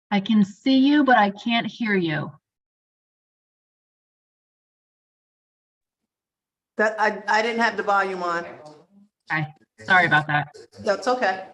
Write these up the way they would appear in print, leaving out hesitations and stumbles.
I can see you, but I can't hear you. That I didn't have the volume on. Okay, sorry about that. That's okay.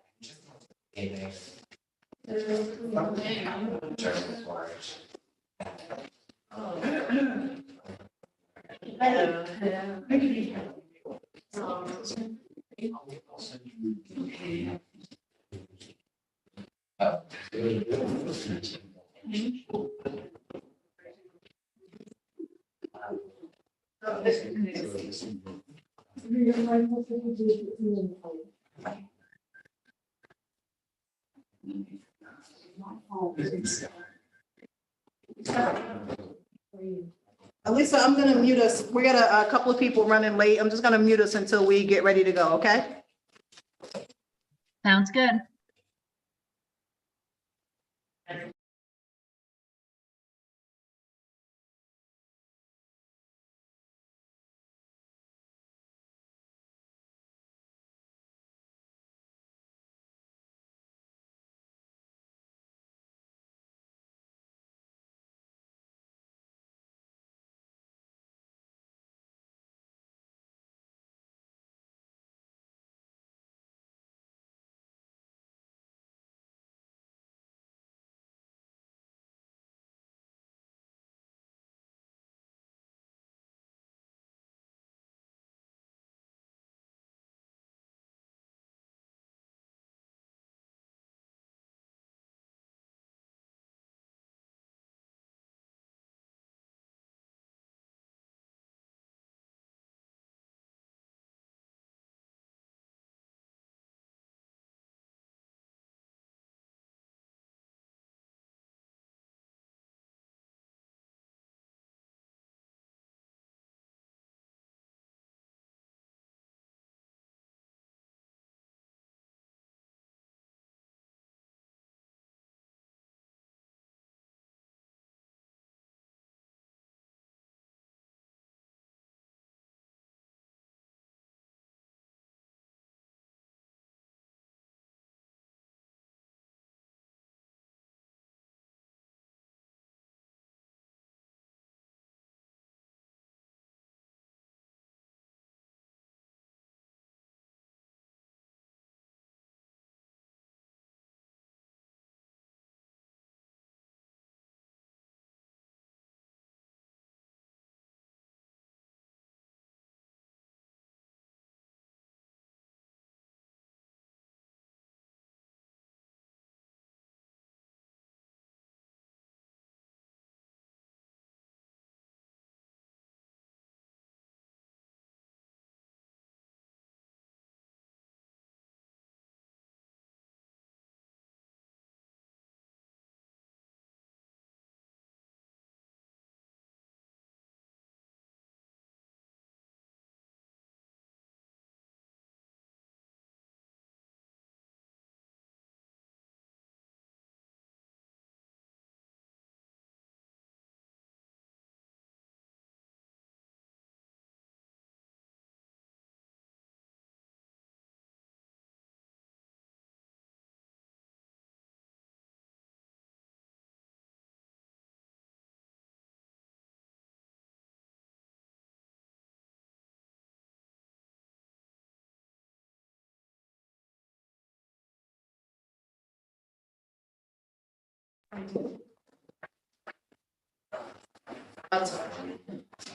Elisa, I'm gonna mute us. We got a couple of people running late. I'm just gonna mute us until we get ready to go, okay? Sounds good.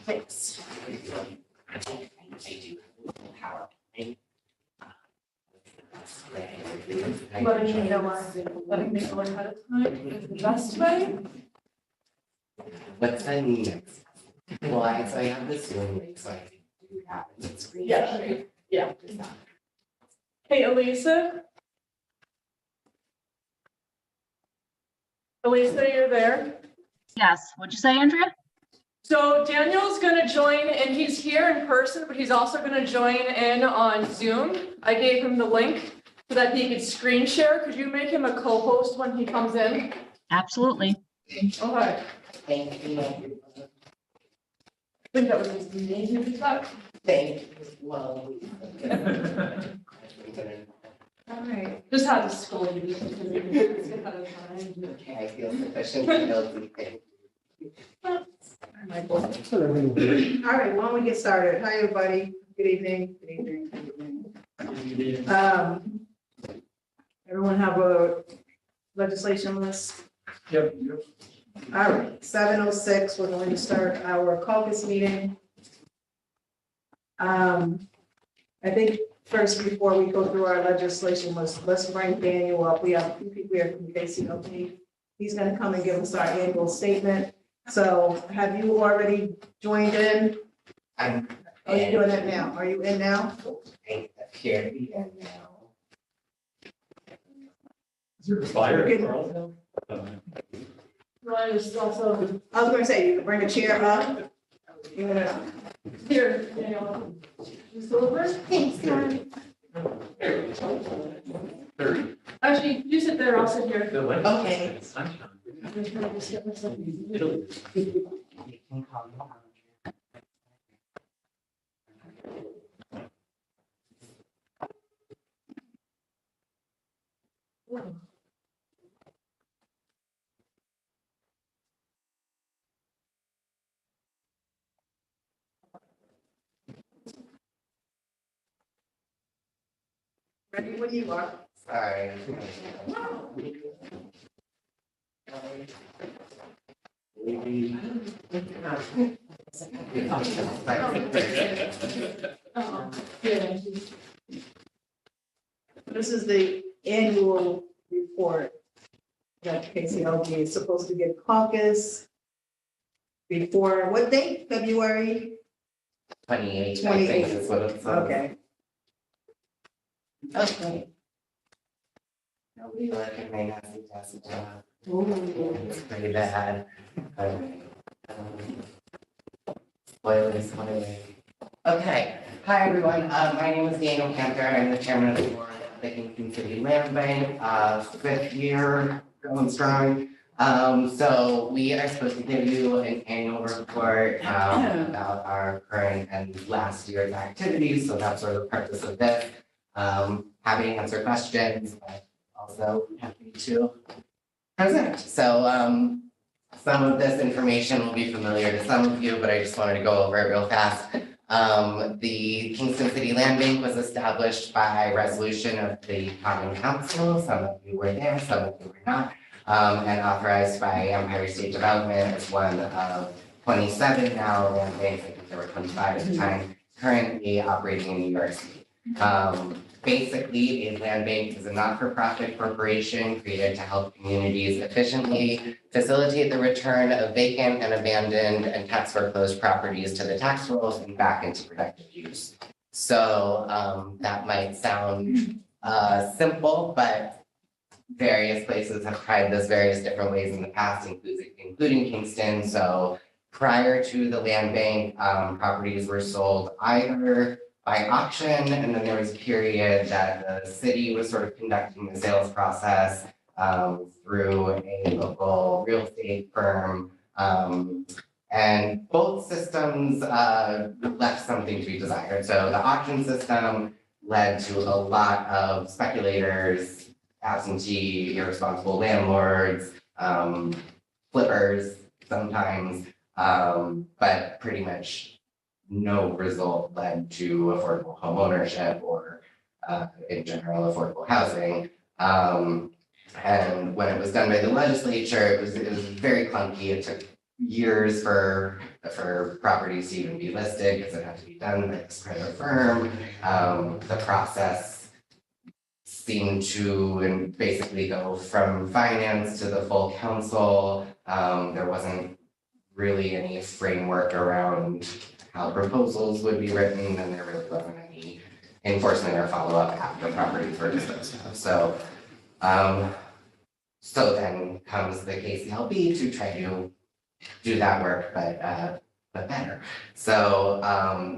Thanks. Letting me know ahead of time is the best way. What's that mean? Well, I have this one, so I do have it. Yeah. Hey, Elisa? Elisa, you're there? Yes, what'd you say, Andrea? So Daniel's gonna join, and he's here in person, but he's also gonna join in on Zoom. I gave him the link so that he could screen share. Could you make him a co-host when he comes in? Absolutely. Okay. Thank you. I think that was his name, you did that? Thank you. Well. All right. Just had to scold you. Just because we didn't ask ahead of time. Okay, I feel sufficient to know the All right, why don't we get started? Hi, everybody. Good evening. Good evening. Good evening. Everyone have a legislation list? Yep. All right, 7:06, we're going to start our caucus meeting. I think first, before we go through our legislation, let's bring Daniel up. We have two people here from KCLP. He's gonna come and give us our annual statement. So have you already joined in? I'm. Are you doing it now? Are you in now? I appear to be in now. Is it expired, Good. Carl? Ryan is also I was gonna say, you can bring a chair up. You're gonna- here, Daniel. Just over. Thanks, Karen. Actually, you sit there, I'll sit here. Okay. Sunshine. You can call me. Ready when you are. Sorry. Yeah. This is the annual report that KCLG is supposed to give caucus before, what date? February? 28, I think is what it says. Okay. Okay. Nobody look at my nasty test job. It's pretty bad. Okay. Spoilers, spoilers. Okay, hi everyone, my name is Daniel Cantor, I'm the chairman of the board of the Kingston City Land Bank, fifth year going strong. So we are supposed to give you an annual report, about our current and last year's activities, so that's sort of the purpose of this. Happy to answer questions, but also happy to present. So, some of this information will be familiar to some of you, but I just wanted to go over it real fast. The Kingston City Land Bank was established by resolution of the Common Council. Some of you were there, some of you were not. And authorized by Empire State Development as one of 27 now land banks. I think there were 25 at the time, currently operating in New York City. Basically, a land bank is a not-for-profit corporation created to help communities efficiently facilitate the return of vacant and abandoned and tax foreclosed properties to the tax rolls and back into productive use. So that might sound simple, but various places have tried this various different ways in the past, including Kingston. So prior to the land bank, properties were sold either by auction, and then there was a period that the city was sort of conducting the sales process through a local real estate firm. And both systems left something to be desired. So the auction system led to a lot of speculators, absentee, irresponsible landlords, flippers sometimes, but pretty much no result led to affordable home ownership or in general affordable housing. And when it was done by the legislature, it was very clunky. It took years for properties to even be listed because it had to be done by this private firm. The process seemed to basically go from finance to the full council. There wasn't really any framework around how proposals would be written, and there really wasn't any enforcement or follow-up after properties were disposed of. So, so then comes the KCLB to try to do that work, but but better. So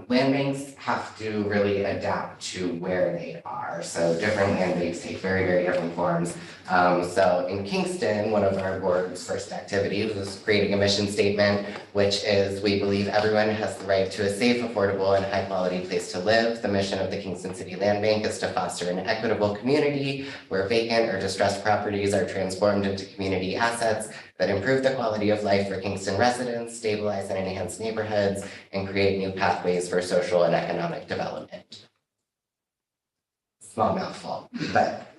land banks have to really adapt to where they are. So different land banks take very, very different forms. So in Kingston, one of our board's first activities was creating a mission statement, which is we believe everyone has the right to a safe, affordable, and high-quality place to live. The mission of the Kingston City Land Bank is to foster an equitable community where vacant or distressed properties are transformed into community assets that improve the quality of life for Kingston residents, stabilize and enhance neighborhoods, and create new pathways for social and economic development. Small mouthful, but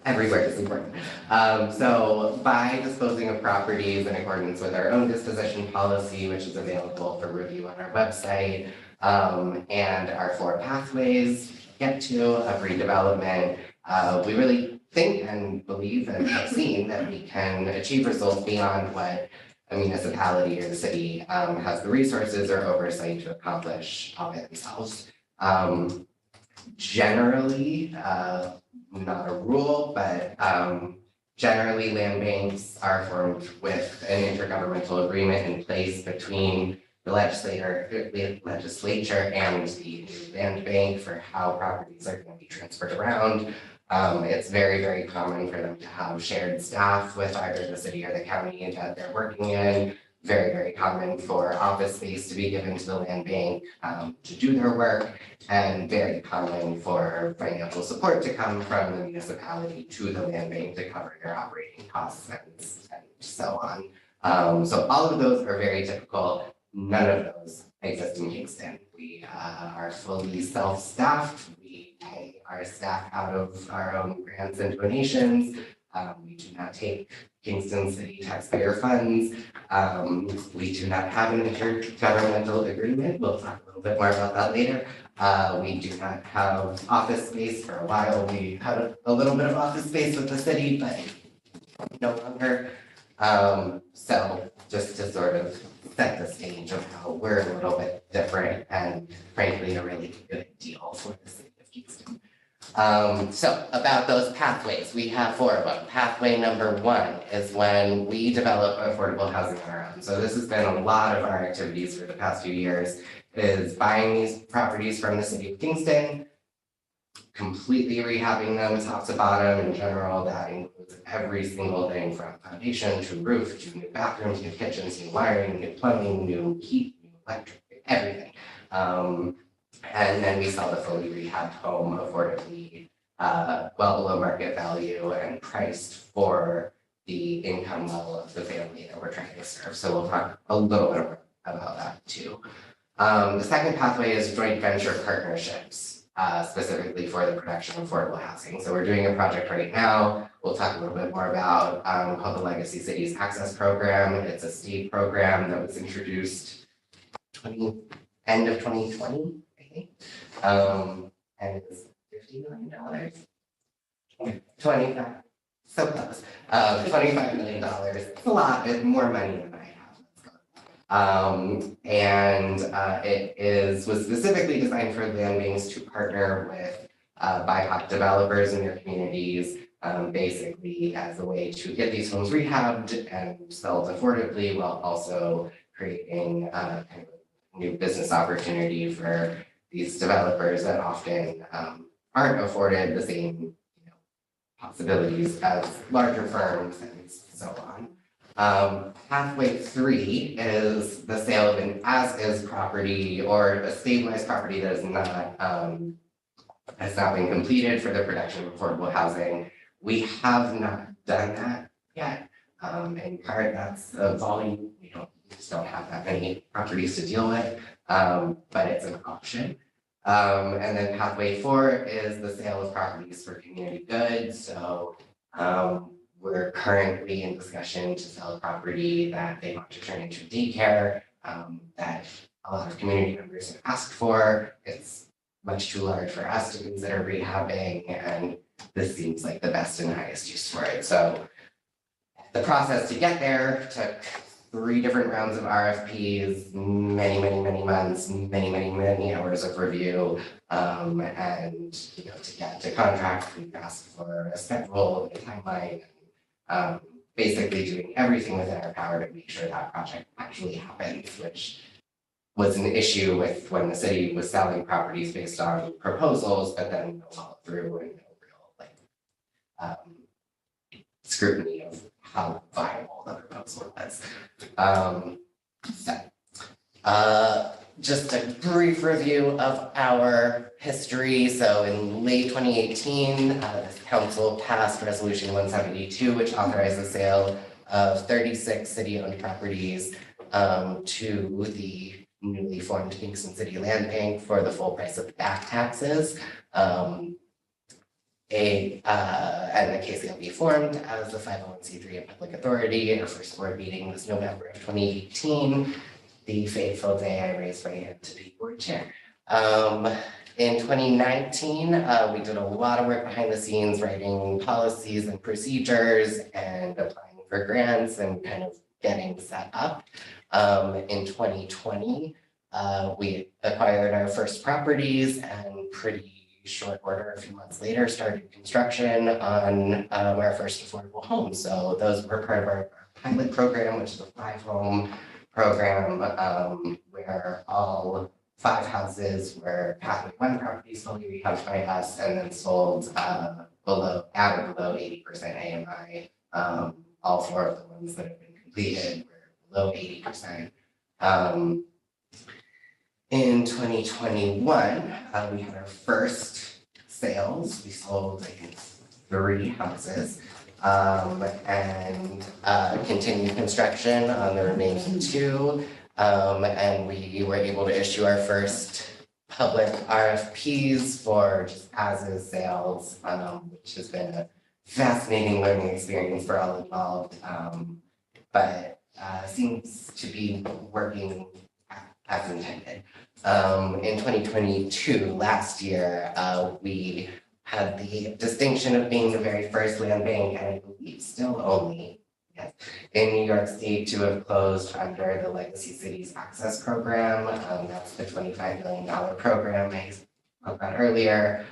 every word is important. So by disposing of properties in accordance with our own disposition policy, which is available for review on our website, and our 4 pathways get to of redevelopment, we really think and believe and have seen that we can achieve results beyond what a municipality or the city has the resources or oversight to accomplish all by themselves. Generally, not a rule, but generally land banks are formed with an intergovernmental agreement in place between the legislature and the land bank for how properties are going to be transferred around. It's very, very common for them to have shared staff with either the city or the county that they're working in. Very, very common for office space to be given to the land bank to do their work, and very common for financial support to come from the municipality to the land bank to cover their operating costs and so on. So all of those are very typical. None of those exist in Kingston. We are fully self-staffed. We pay our staff out of our own grants and donations. We do not take Kingston City taxpayer funds. We do not have an intergovernmental agreement. We'll talk a little bit more about that later. We do not have office space. For a while, we had a little bit of office space with the city, but no longer. So just to sort of set the stage of how we're a little bit different and frankly, a really good deal for the city of Kingston. So about those pathways, we have 4 of them. Pathway number 1 is when we develop affordable housing on our own. So this has been a lot of our activities for the past few years, is buying these properties from the city of Kingston, completely rehabbing them top to bottom. In general, that includes every single thing from foundation to roof to new bathrooms, new kitchens, new wiring, new plumbing, new heat, new electric, everything. And then we sell the fully rehabbed home affordably, well below market value and priced for the income level of the family that we're trying to serve. So we'll talk a little bit about that too. The second pathway is joint venture partnerships, specifically for the production of affordable housing. So we're doing a project right now. We'll talk a little bit more about called the Legacy Cities Access Program. It's a state program that was introduced end of 2020. And it's $50 million. 25, so close. $25 million. It's a lot. It's more money than I have. And was specifically designed for land banks to partner with BIPOC developers in their communities, basically as a way to get these homes rehabbed and sold affordably, while also creating kind of a new business opportunity for these developers that often aren't afforded the same possibilities as larger firms and so on. Pathway 3 is the sale of an as-is property or a stabilized property that is not has not been completed for the production of affordable housing. We have not done that yet. In part, that's a volume. We just don't have that many properties to deal with, but it's an option. And then pathway 4 is the sale of properties for community good. So we're currently in discussion to sell a property that they want to turn into daycare that a lot of community members have asked for. It's much too large for us to consider rehabbing, and this seems like the best and highest use for it. So the process to get there took 3 different rounds of RFPs, many months, many hours of review, and to get to contract, we asked for a schedule, a timeline, basically doing everything within our power to make sure that project actually happens, which was an issue with when the city was selling properties based on proposals, but then no follow through and no real scrutiny of how viable the proposal was. Just a brief review of our history. So in late 2018, this council passed Resolution 172, which authorized the sale of 36 city-owned properties to the newly formed Kingston City Land Bank for the full price of back taxes. And the KCLB formed as the 501c3 and public authority. Our first board meeting was November of 2018. The fateful day I raised my hand to be board chair. In 2019, we did a lot of work behind the scenes, writing policies and procedures and applying for grants and kind of getting set up. In 2020, we acquired our first properties and pretty short order, a few months later, started construction on our first affordable home. So those were part of our pilot program, which is a 5-home program where all 5 houses were Pathway 1 properties fully rehabbed by us and then sold at or below 80% AMI. All 4 of the ones that have been completed were below 80%. In 2021, we had our first sales. We sold, I think, 3 houses. And continued construction on the remaining 2. And we were able to issue our first public RFPs for just as-is sales, which has been a fascinating learning experience for all involved, but seems to be working as intended. In 2022, last year, we had the distinction of being the very first land bank, and I believe still only, yes, in New York State to have closed under the Legacy Cities Access Program. That's the $25 million program I spoke about earlier.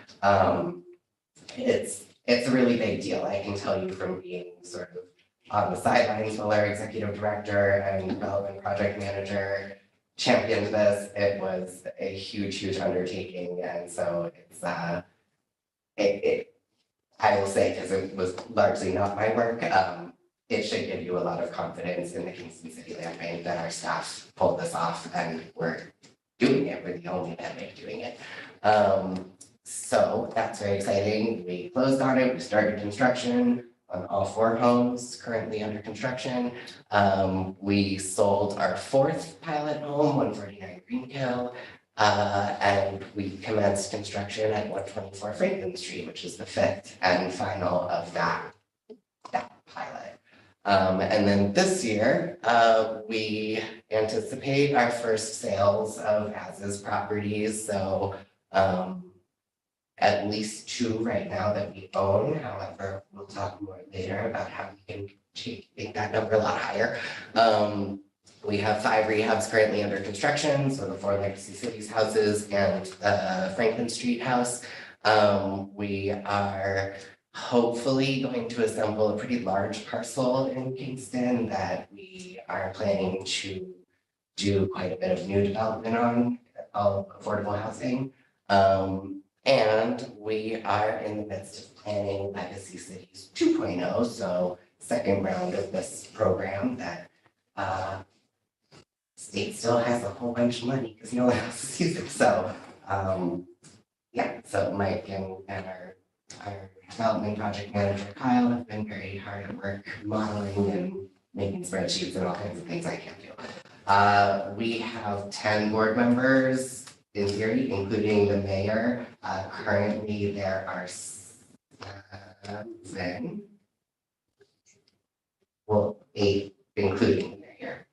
It's a really big deal. I can tell you from being sort of on the sidelines while our executive director and development project manager championed this. It was a huge undertaking, and so it's I will say, because it was largely not my work, it should give you a lot of confidence in the Kingston City Land Bank that our staff pulled this off and we're doing it. We're the only land bank doing it. So that's very exciting. We closed on it. We started construction on all 4 homes currently under construction. We sold our 4th pilot home, 149 Greenhill. And we commenced construction at 124 Franklin Street, which is the 5th and final of that pilot. And then this year, we anticipate our first sales of as-is properties. So at least 2 right now that we own. However, we'll talk more later about how we can make that number a lot higher. We have 5 rehabs currently under construction, so the 4 Legacy Cities houses and Franklin Street house. We are hopefully going to assemble a pretty large parcel in Kingston that we are planning to do quite a bit of new development on, all affordable housing. And we are in the midst of planning Legacy Cities 2.0, so second round of this program that state still has a whole bunch of money because no one else sees it. So yeah, so Mike and our development project manager Kyle have been very hard at work modeling and making spreadsheets and all kinds of things I can't do. We have 10 board members in theory, including the mayor. Currently there are 7, well, 8, including the mayor.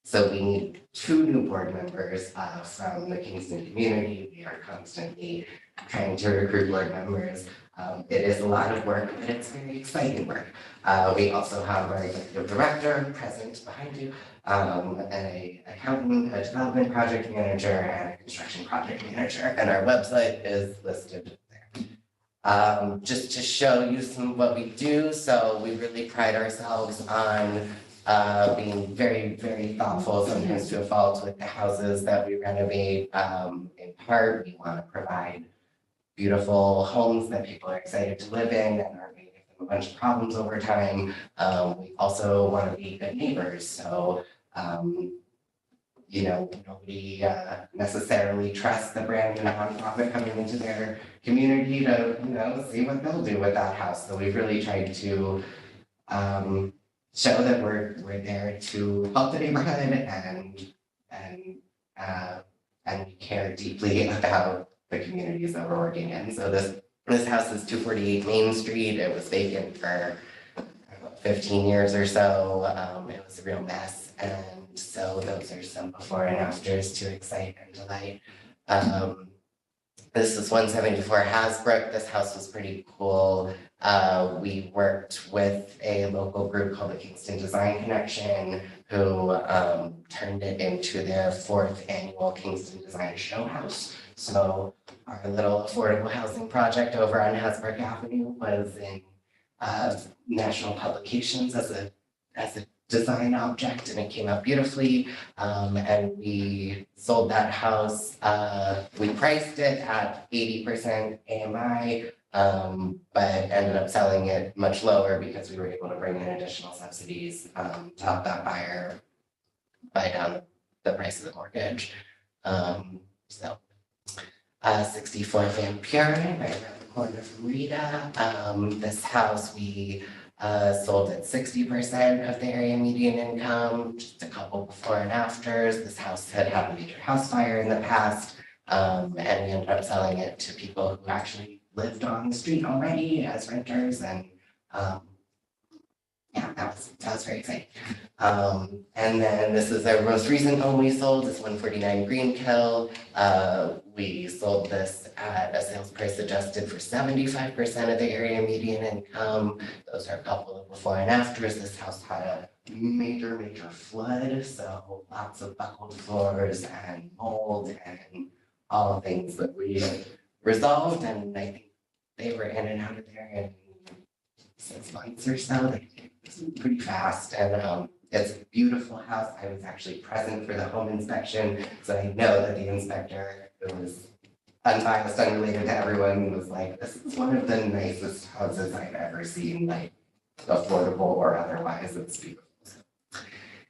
So we need 2 new board members from the Kingston community. We are constantly trying to recruit board members. It is a lot of work, but it's very exciting work. We also have our executive director present behind you, an accountant, a development project manager, and a construction project manager. And our website is listed there. Just to show you some of what we do. So we really pride ourselves on being very, very thoughtful, sometimes to a fault with the houses that we renovate. In part, we want to provide beautiful homes that people are excited to live in and aren't going to give them a bunch of problems over time. We also want to be good neighbors, so nobody necessarily trusts the brand new nonprofit coming into their community to, see what they'll do with that house. So we've really tried to show that we're there to help the neighborhood and we care deeply about the communities that we're working in. So this house is 248 Main Street. It was vacant for 15 years or so. It was a real mess. And so those are some before and afters to excite and delight. This is 174 Hasbrook. This house was pretty cool. We worked with a local group called the Kingston Design Connection, who turned it into their 4th annual Kingston Design Show House. So our little affordable housing project over on Hasbrook Avenue was in national publications as a design object, and it came out beautifully. And we sold that house. We priced it at 80% AMI, but ended up selling it much lower because we were able to bring in additional subsidies to help that buyer buy down the price of the mortgage. 64 Van Buren, right around the corner from Rita. This house we sold at 60% of the area median income, just a couple before and afters. This house had had a major house fire in the past, and we ended up selling it to people who actually lived on the street already as renters, and that was very exciting. And then this is our most recent home we sold, this 149 Greenkill. We sold this at a sales price adjusted for 75% of the area median income. Those are a couple of before and afters. This house had a major flood, so lots of buckled floors and mold and all things that we resolved, and I think they were in and out of there in 6 months or so. They did pretty fast, and it's a beautiful house. I was actually present for the home inspection, so I know that the inspector, who was unbiased, unrelated to everyone, was like, this is one of the nicest houses I've ever seen, like affordable or otherwise. It's beautiful.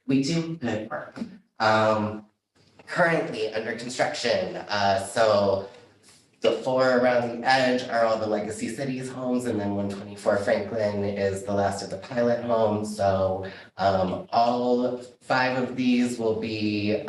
We do good work. Currently under construction, so the 4 around the edge are all the Legacy Cities homes, and then 124 Franklin is the last of the pilot homes. So all 5 of these will be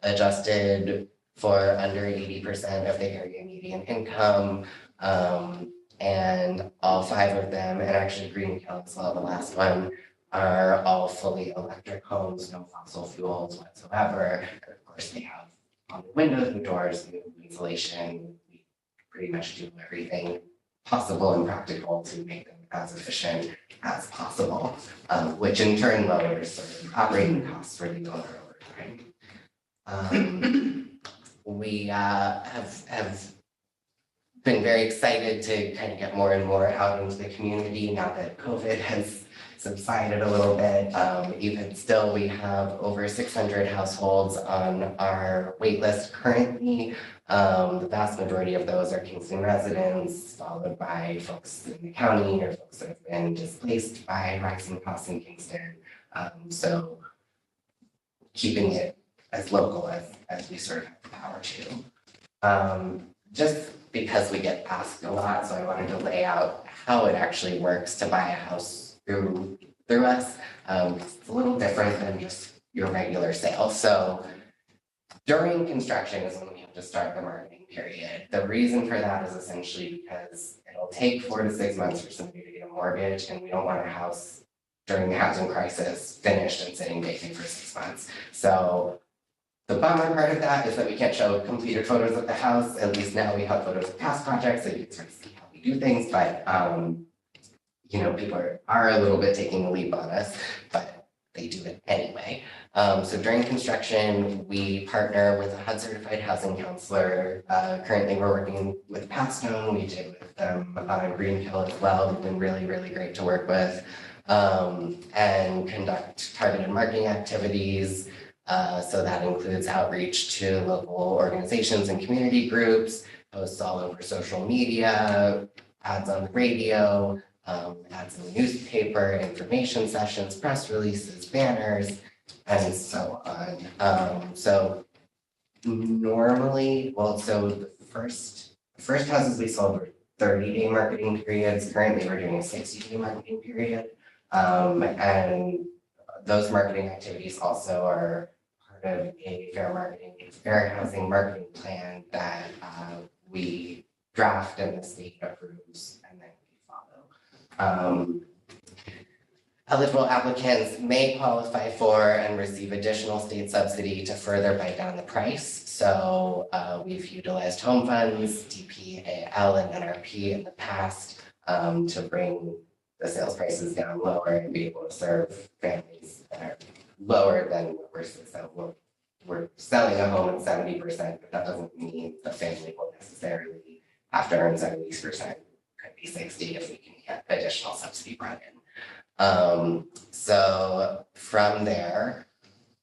adjusted for under 80% of the area median income. And all 5 of them, and actually Greenkill as well, the last one, are all fully electric homes, no fossil fuels whatsoever. And of course, they have on the windows and doors, new insulation. We pretty much do everything possible and practical to make them as efficient as possible, which in turn lowers sort of operating costs for the owner over time. We have been very excited to kind of get more and more out into the community now that COVID has subsided a little bit. Even still, we have over 600 households on our wait list currently. The vast majority of those are Kingston residents, followed by folks in the county or folks that have been displaced by rising costs in Kingston. So keeping it as local as we sort of have the power to. Just because we get asked a lot, so I wanted to lay out how it actually works to buy a house through us. It's a little different than just your regular sale. So during construction is when we have to start the marketing period. The reason for that is essentially because it'll take 4 to 6 months for somebody to get a mortgage, and we don't want a house during the housing crisis finished and sitting vacant for 6 months. So the bummer part of that is that we can't show completed photos of the house. At least now we have photos of past projects, so you can sort of see how we do things, but people are a little bit taking the leap on us, but they do it anyway. So during construction, we partner with a HUD certified housing counselor. Currently, we're working with Patstone. We did with them on Greenhill as well. They've been really, really great to work with. and conduct targeted marketing activities. So that includes outreach to local organizations and community groups, posts all over social media, ads on the radio, ads in the newspaper, information sessions, press releases, banners, and so on. So normally, well, so the first houses we sold were 30-day marketing periods. Currently, we're doing a 60-day marketing period. And those marketing activities also are part of a fair housing marketing plan that we draft and the state approves and then we follow. Eligible applicants may qualify for and receive additional state subsidy to further bite down the price. So we've utilized home funds, DPAL and NRP in the past to bring the sales prices down lower and be able to serve families that are lower than what we're selling. We're selling a home at 70%, but that doesn't mean the family will necessarily have to earn 70%. Could be 60 if we can get additional subsidy brought in. So from there,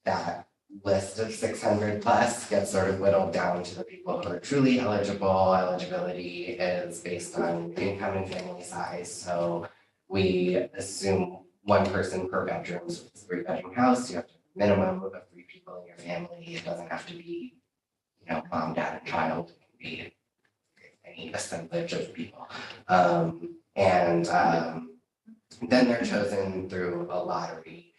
that list of 600 plus gets sort of whittled down to the people who are truly eligible. Eligibility is based on income and family size. So we assume one person per bedroom. So it's a 3-bedroom house. You have to have a minimum of 3 people in your family. It doesn't have to be, mom, dad, and child. It can be any assemblage of people. Then they're chosen through a lottery,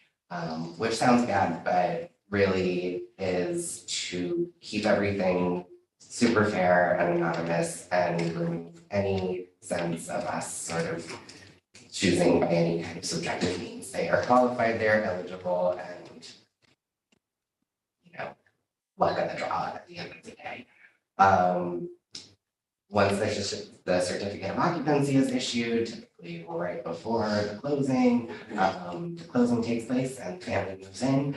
which sounds bad, but really is to keep everything super fair and anonymous and remove any sense of us sort of choosing by any kind of subjective means. They are qualified, they're eligible, and luck of the draw at the end of the day. Once the certificate of occupancy is issued, typically right before the closing takes place and the family moves in,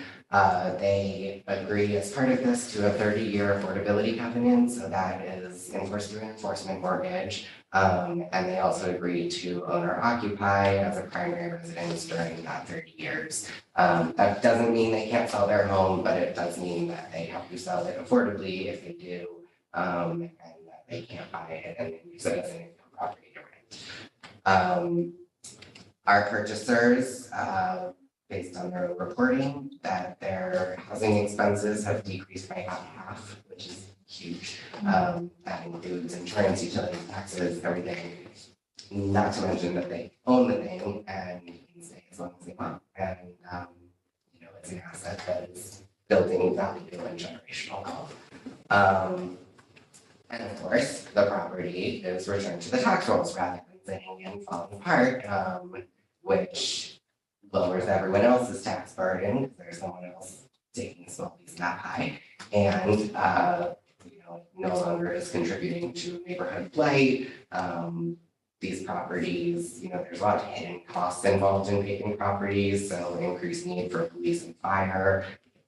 they agree as part of this to a 30-year affordability covenant. So that is enforced through an enforcement mortgage. And they also agree to own or occupy as a primary residence during that 30 years. That doesn't mean they can't sell their home, but it does mean that they have to sell it affordably if they do. And they can't buy it and then use it as an income property to rent. Our purchasers, based on their reporting, that their housing expenses have decreased by about half, which is huge. That includes insurance, utilities, taxes, everything. Not to mention that they own the thing and can stay as long as they want. And it's an asset that is building value and generational wealth. And of course, the property is returned to the tax rolls rather than sitting and falling apart, which lowers everyone else's tax burden because there's someone else taking a small piece that high, and no longer is contributing to neighborhood blight. These properties, there's a lot of hidden costs involved in vacant properties, so increased need for police and fire.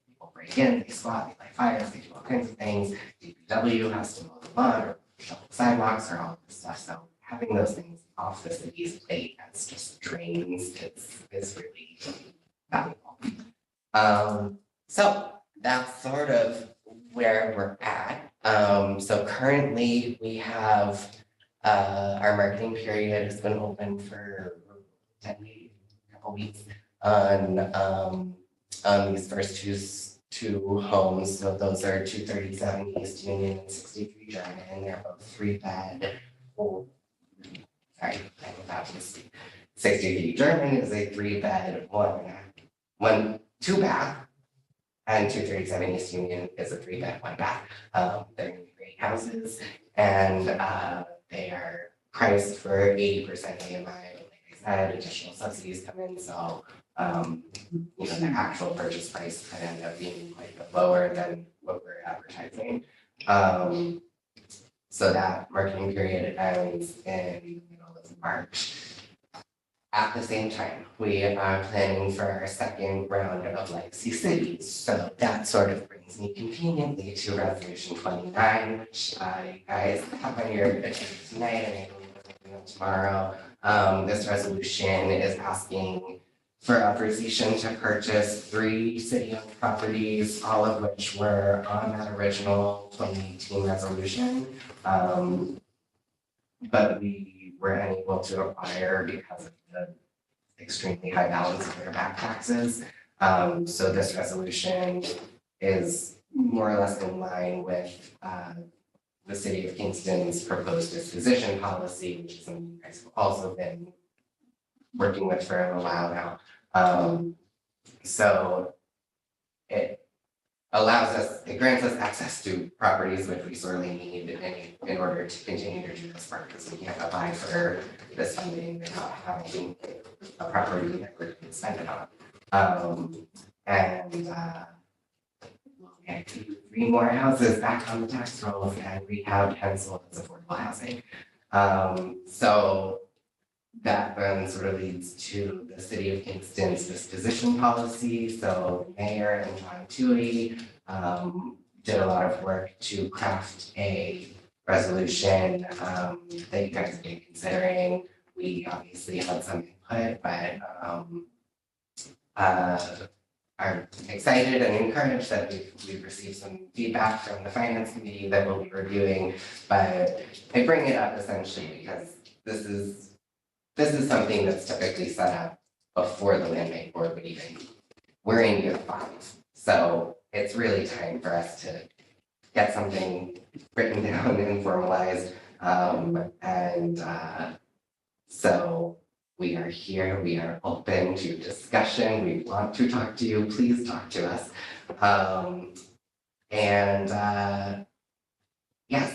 People break in, they squat, they light fires, they do all kinds of things. DPW has to mow the lawn or shovel sidewalks or all of this stuff. So having those things off the city's plate as just drains is really valuable. So that's sort of where we're at. So currently we have our marketing period has been open for a couple weeks on these first two homes. So those are 237 East Union and 63 German. They're both 3-bed. Sorry, I'm about to speak. 63 German is a 3-bed, 2-bath, and 237 East Union is a 3-bed, 1-bath. They're gonna be great houses, and they are priced for 80% AMI. Like I said, additional subsidies come in, so the actual purchase price could end up being quite a bit lower than what we're advertising. So that marketing period ends in the middle of March. At the same time, we are planning for our second round of Legacy Cities. So that sort of brings me conveniently to Resolution 29, which you guys have on your agenda tonight and maybe tomorrow. This resolution is asking for authorization to purchase 3 city-owned properties, all of which were on that original 2018 resolution. But we were unable to acquire because of the extremely high balance of their back taxes. So this resolution is more or less in line with the city of Kingston's proposed disposition policy, which is something you guys have also been working with for a while now. So it allows us, it grants us access to properties which we sorely need in order to continue to do this work, because we can't apply for this funding without having a property that we're going to spend it on. We'll get 3 more houses back on the tax rolls and rehab pencil as affordable housing. So that then sort of leads to the city of Kingston's disposition policy. So the mayor and John Toohey did a lot of work to craft a resolution that you guys have been considering. We obviously had some input, but are excited and encouraged that we've received some feedback from the finance committee that we'll be reviewing. But I bring it up essentially because this is something that's typically set up before the land bank board would even, we're in year 5. So it's really time for us to get something written down and formalized. So we are here, we are open to discussion, we want to talk to you, please talk to us.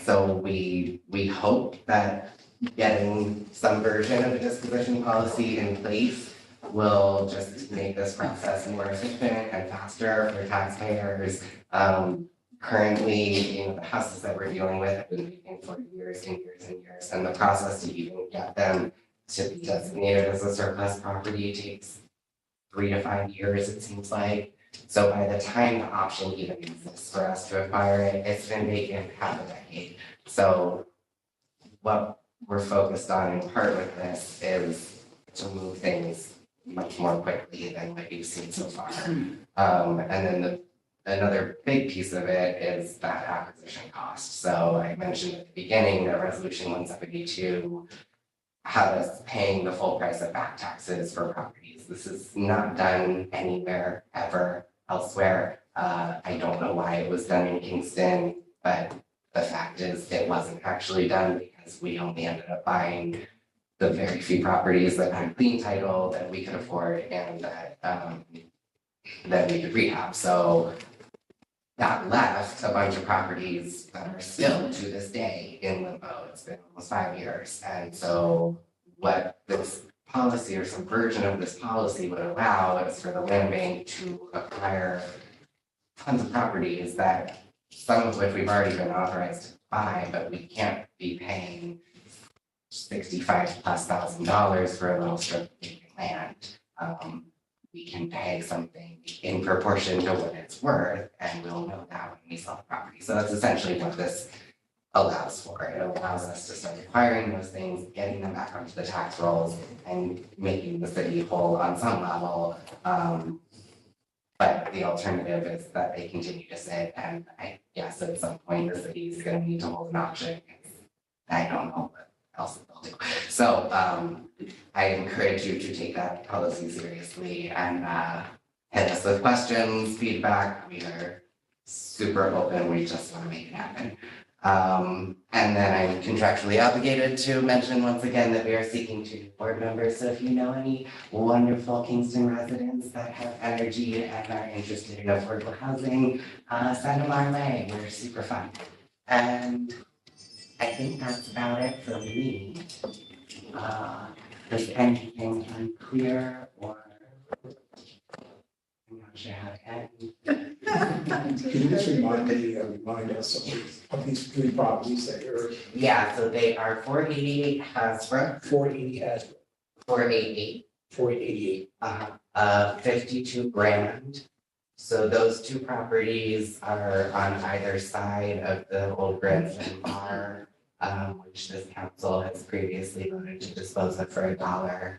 So we hope that getting some version of a disposition policy in place will just make this process more efficient and faster for taxpayers. Currently, the houses that we're dealing with have been vacant for years and years and years, and the process to even get them to be designated as a surplus property takes 3 to 5 years, it seems like. So by the time the option even exists for us to acquire it, it's been vacant half a decade. So what we're focused on in part with this is to move things much more quickly than what you've seen so far. And then another big piece of it is that acquisition cost. So I mentioned at the beginning that Resolution 172 had us paying the full price of back taxes for properties. This is not done anywhere ever elsewhere. I don't know why it was done in Kingston, but the fact is it wasn't actually done because we only ended up buying the very few properties that had clean title that we could afford and that we could rehab. So that left a bunch of properties that are still to this day in limbo. It's been almost 5 years. And so what this policy or some version of this policy would allow is for the land bank to acquire tons of properties that some of which we've already been authorized to buy, but we can't be paying $65,000+ for a little strip of vacant land. We can pay something in proportion to what it's worth, and we'll know that when we sell the property. So that's essentially what this allows for. It allows us to start acquiring those things, getting them back onto the tax rolls, and making the city whole on some level. But the alternative is that they continue to sit, and I guess at some point the city is going to need to hold an auction. I don't know what else they'll do. So I encourage you to take that policy seriously and hit us with questions, feedback. We are super open. We just want to make it happen. And then I'm contractually obligated to mention once again that we are seeking 2 board members. So if you know any wonderful Kingston residents that have energy and are interested in affordable housing, send them our way. We're super fun. And I think that's about it for me. Is anything unclear or I'm not sure how to end? Can you just remind us of these 3 properties that you're? Yeah, so they are 488 Hasbrook, 480 has 488, 488. 52 Grand. So those 2 properties are on either side of the old Grandson Bar, which this council has previously voted to dispose of for $1.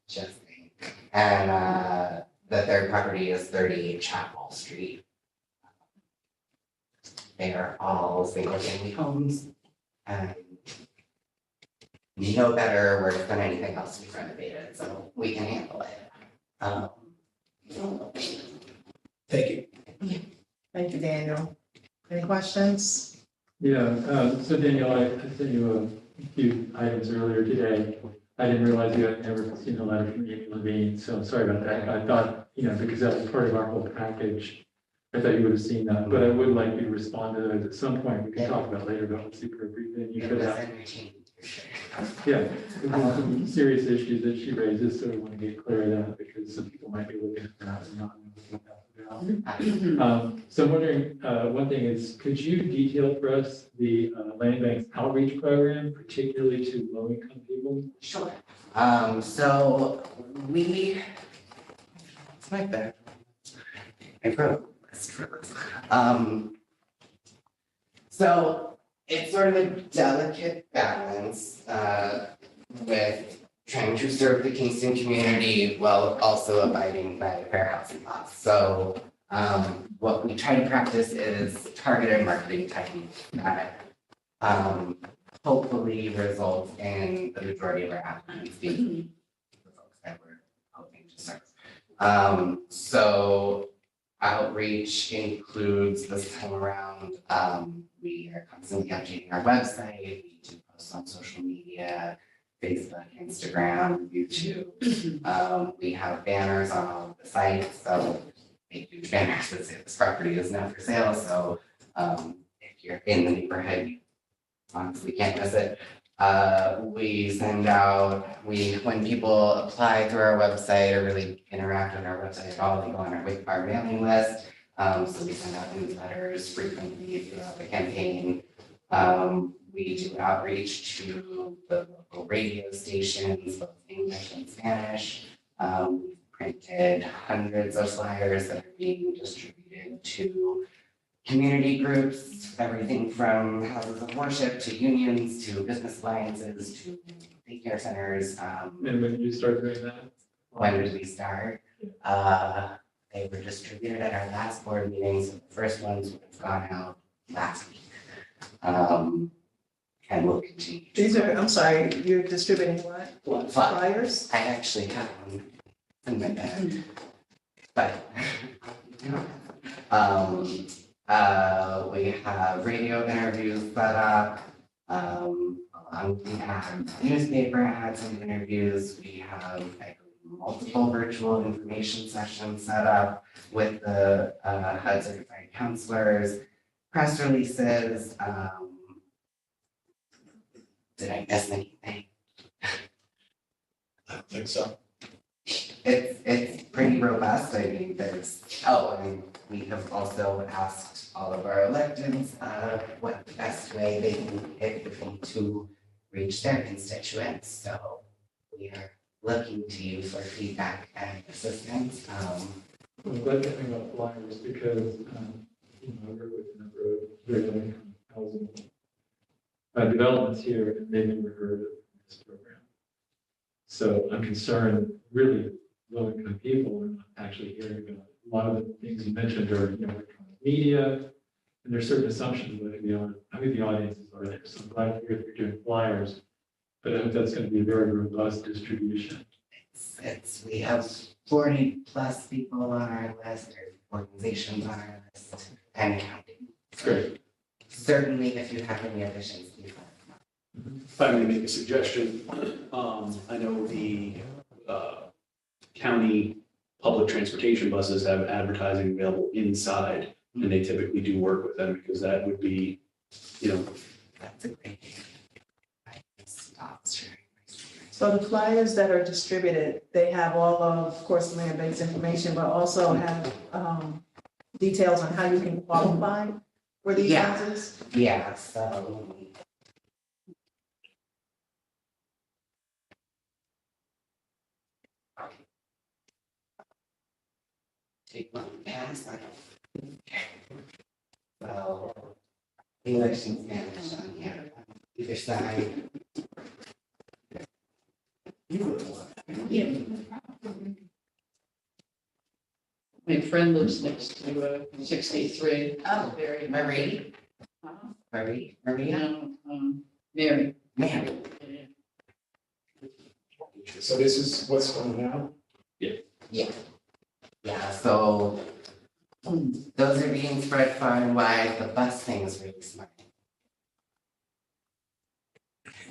Just think. And the third property is 38 Chapel Street. They are all single-family homes and no better work than anything else we've renovated, so we can handle it. Thank you. Thank you, Daniel. Any questions? Yeah, so Daniel, I sent you a few items earlier today. I didn't realize you had never seen the letter from Amy Levine, so I'm sorry about that. I thought, because that was part of our whole package, I thought you would have seen that, but I would like you to respond to it at some point. We can talk about later, but let's see for a brief thing. You It could was have, entertaining for sure. yeah, there's some serious issues that she raises, so we want to get clear of that because some people might be looking at that and not know what that's about. So I'm wondering, one thing is, could you detail for us the land bank's outreach program, particularly to low-income people? Sure. So we, it's like that. I wrote this for this. So it's sort of a delicate balance, with trying to serve the Kingston community while also abiding by fair housing laws. So, what we try to practice is targeted marketing techniques that, hopefully results in the majority of our applicants being the folks that we're hoping to serve. So outreach includes this time around, we are constantly updating our website, we do posts on social media, Facebook, Instagram, YouTube. We have banners on all of the sites, so make huge banners that say this property is now for sale, so if you're in the neighborhood, you honestly can't miss it. We send out, when people apply through our website or really interact with our website at all, they go on our mailing list. So we send out newsletters frequently throughout the campaign. We do outreach to the local radio stations, both English and Spanish. We've printed hundreds of flyers that are being distributed to community groups, everything from houses of worship to unions to business alliances to daycare centers. And when did you start doing that? When did we start? They were distributed at our last board meeting, so the first ones would have gone out last week. And we'll continue. These are, I'm sorry, you're distributing what? Fly. Flyers? I actually have one in my bag, but we have radio interviews set up. We have newspaper ads and interviews. We have multiple virtual information sessions set up with the HUD certified counselors, press releases. Did I miss anything? I don't think so. It's pretty robust. I mean, we have also asked all of our electeds what the best way they can it would be to reach their constituents. So we are looking to you for feedback and assistance. I'm glad you're talking about flyers because, I work with a number of very low-income housing developments here, and they've never heard of this program. So I'm concerned, really, low-income people are not actually hearing about it. A lot of the things you mentioned are, electronic media, and there's certain assumptions about how many audiences are there. So I'm glad to hear that you're doing flyers, but I hope that's going to be a very robust distribution. We have 40 plus people on our list, or organizations on our list, and counting. Great. Certainly, if you have any additions, please let us know. If I may make a suggestion, I know the county public transportation buses have advertising available inside, and they typically do work with them because that would be, That's a great idea. I just stopped sharing my screen. So the flyers that are distributed, they have all of course, land banks information, but also have details on how you can qualify for these Yeah. houses? Yeah, so. Take one pass. So, English and Spanish on here, either side. My friend lives next to 63. Oh, Very. Marie, Maria, No, Mary. Mary. So this is what's going on. Yeah, so those are being spread far and wide. The bus thing is really smart.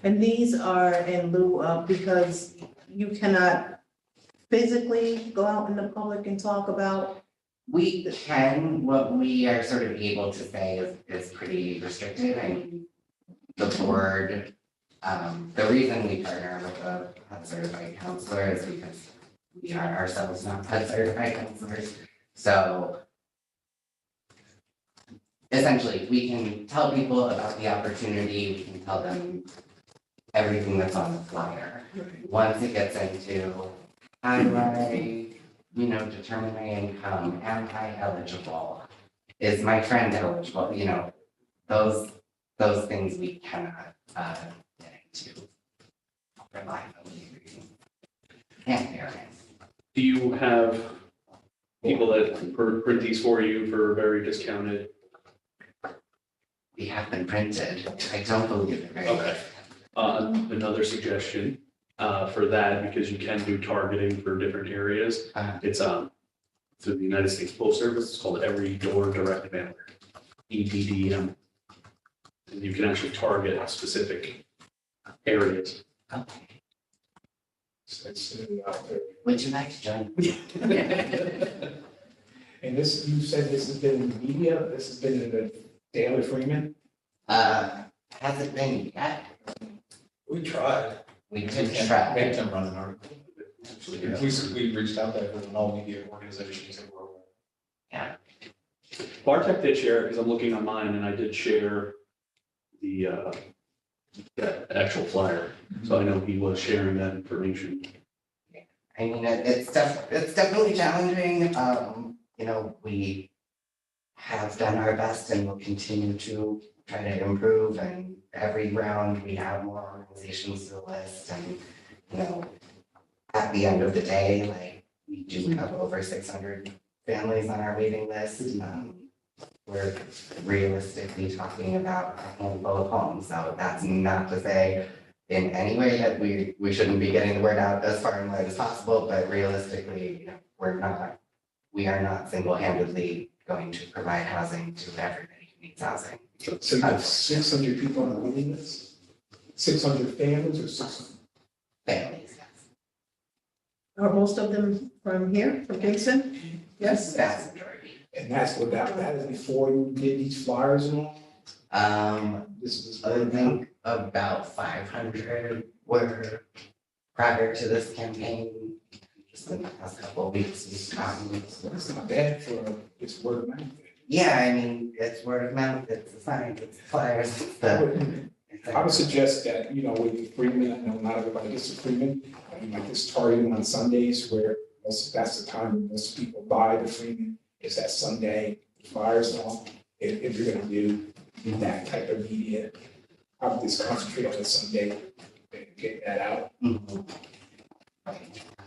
And these are in lieu of, because you cannot physically go out in the public and talk about. We can, what we are sort of able to say is pretty restricted. And the board, the reason we partner with a HUD certified counselor is because we are ourselves not HUD certified counselors. So essentially, we can tell people about the opportunity, we can tell them everything that's on the flyer. Once it gets into, how do I, determine my income, am I eligible? Is my friend eligible, those things we cannot, get into. Reliability reasons. And fairness. Do you have people that print these for you for very discounted? We have been printed, I don't believe it, right? Okay. Another suggestion, for that, because you can do targeting for different areas. It's, through the United States Postal Service, it's called Every Door Direct Mailer, EDDM. And you can actually target specific areas. Okay. It's out there. Would you like to join? And this, you said this has been in the media, this has been in the Daily Freeman? Hasn't been yet, We tried. we did try. Make them run an article. Actually, we reached out there to all media organizations that were. Bartek did share, because I'm looking on mine, and I did share the actual flyer. So I know he was sharing that information. I mean, it's definitely challenging. We have done our best and will continue to try to improve. And every round we have more organizations to the list. And, at the end of the day, like, we do have over 600 families on our waiting list. We're realistically talking about a handful of homes. So that's not to say in any way that we shouldn't be getting the word out as far and wide as possible, but realistically, we are not single-handedly going to provide housing to everybody who needs housing. So you have 600 people on the waiting list? 600 families or 600? Families, yes. Are most of them from here, from Kingston? Yes? Vast majority. And that is before you did these flyers and all? This is. I think about 500 were prior to this campaign. Just in the past couple of weeks, we've gotten. It's not bad for, it's word of mouth. Yeah, I mean, it's word of mouth, it's the signs, it's the flyers, it's the. I would suggest that, with the Freeman, I know not everybody gets a Freeman, like this targeting on Sundays where that's the time when most people buy the Freeman, is that Sunday flyers and all. If you're gonna do that type of media, I would just concentrate on the Sunday and get that out. Mhm.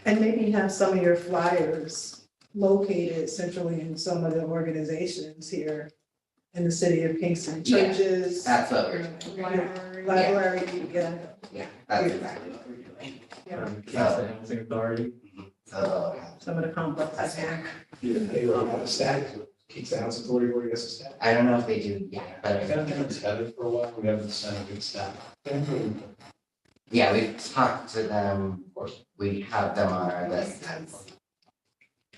And maybe have some of your flyers located centrally in some of the organizations here in the city of Kingston, Yeah, churches. That's what we're doing. Library, yeah. Yeah, that's exactly what we're doing. Kansas Housing Authority. So, Some of the complexes. that's there. fair. They don't have a status, keeps the house authority where he has a status. I don't know if they do yet, I but think it's headed for a while. We haven't sent a good staff. yeah, we've talked to them, we have them on our list as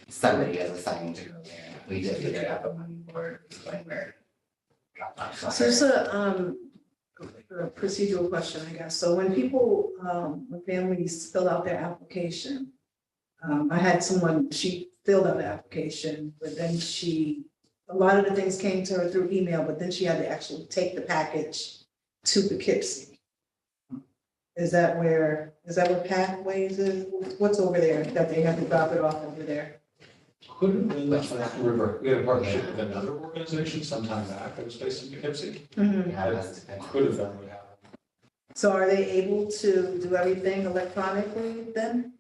somebody is assigned to go there. We did figure out the money board is going where. So there's a procedural question, I guess. So when people, when families fill out their application, I had someone, she filled out the application, but then a lot of the things came to her through email, but then she had to actually take the package to Poughkeepsie. Is that where Pathways is? What's over there that they have to drop it off over there? Could have been River. We had a partnership with another organization sometime back that was based in Poughkeepsie. Yeah, that's That could have been what happened. So are they able to do everything electronically then?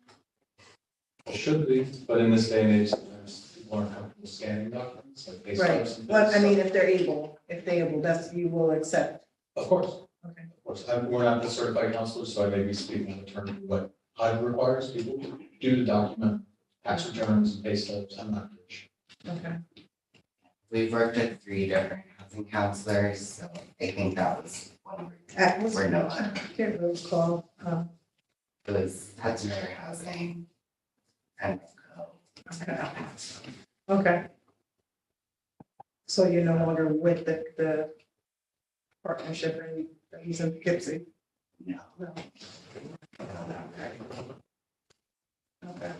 Should be, but in this day and age, sometimes people aren't comfortable scanning documents, like pay Right, stubs. but I mean, if they're able, that's, you will accept. Of course. Okay. Of course, we're not the certified counselors, so I may be speaking in terms of what HUD requires people to do to document tax returns and pay stubs. I'm not sure. Okay. We've worked with 3 different housing counselors, so I think that was one we're no I longer. can't recall. It was Hudson River Housing and Okay. Okay. So you're no longer with the partnership and he's in Poughkeepsie? No. No. Okay.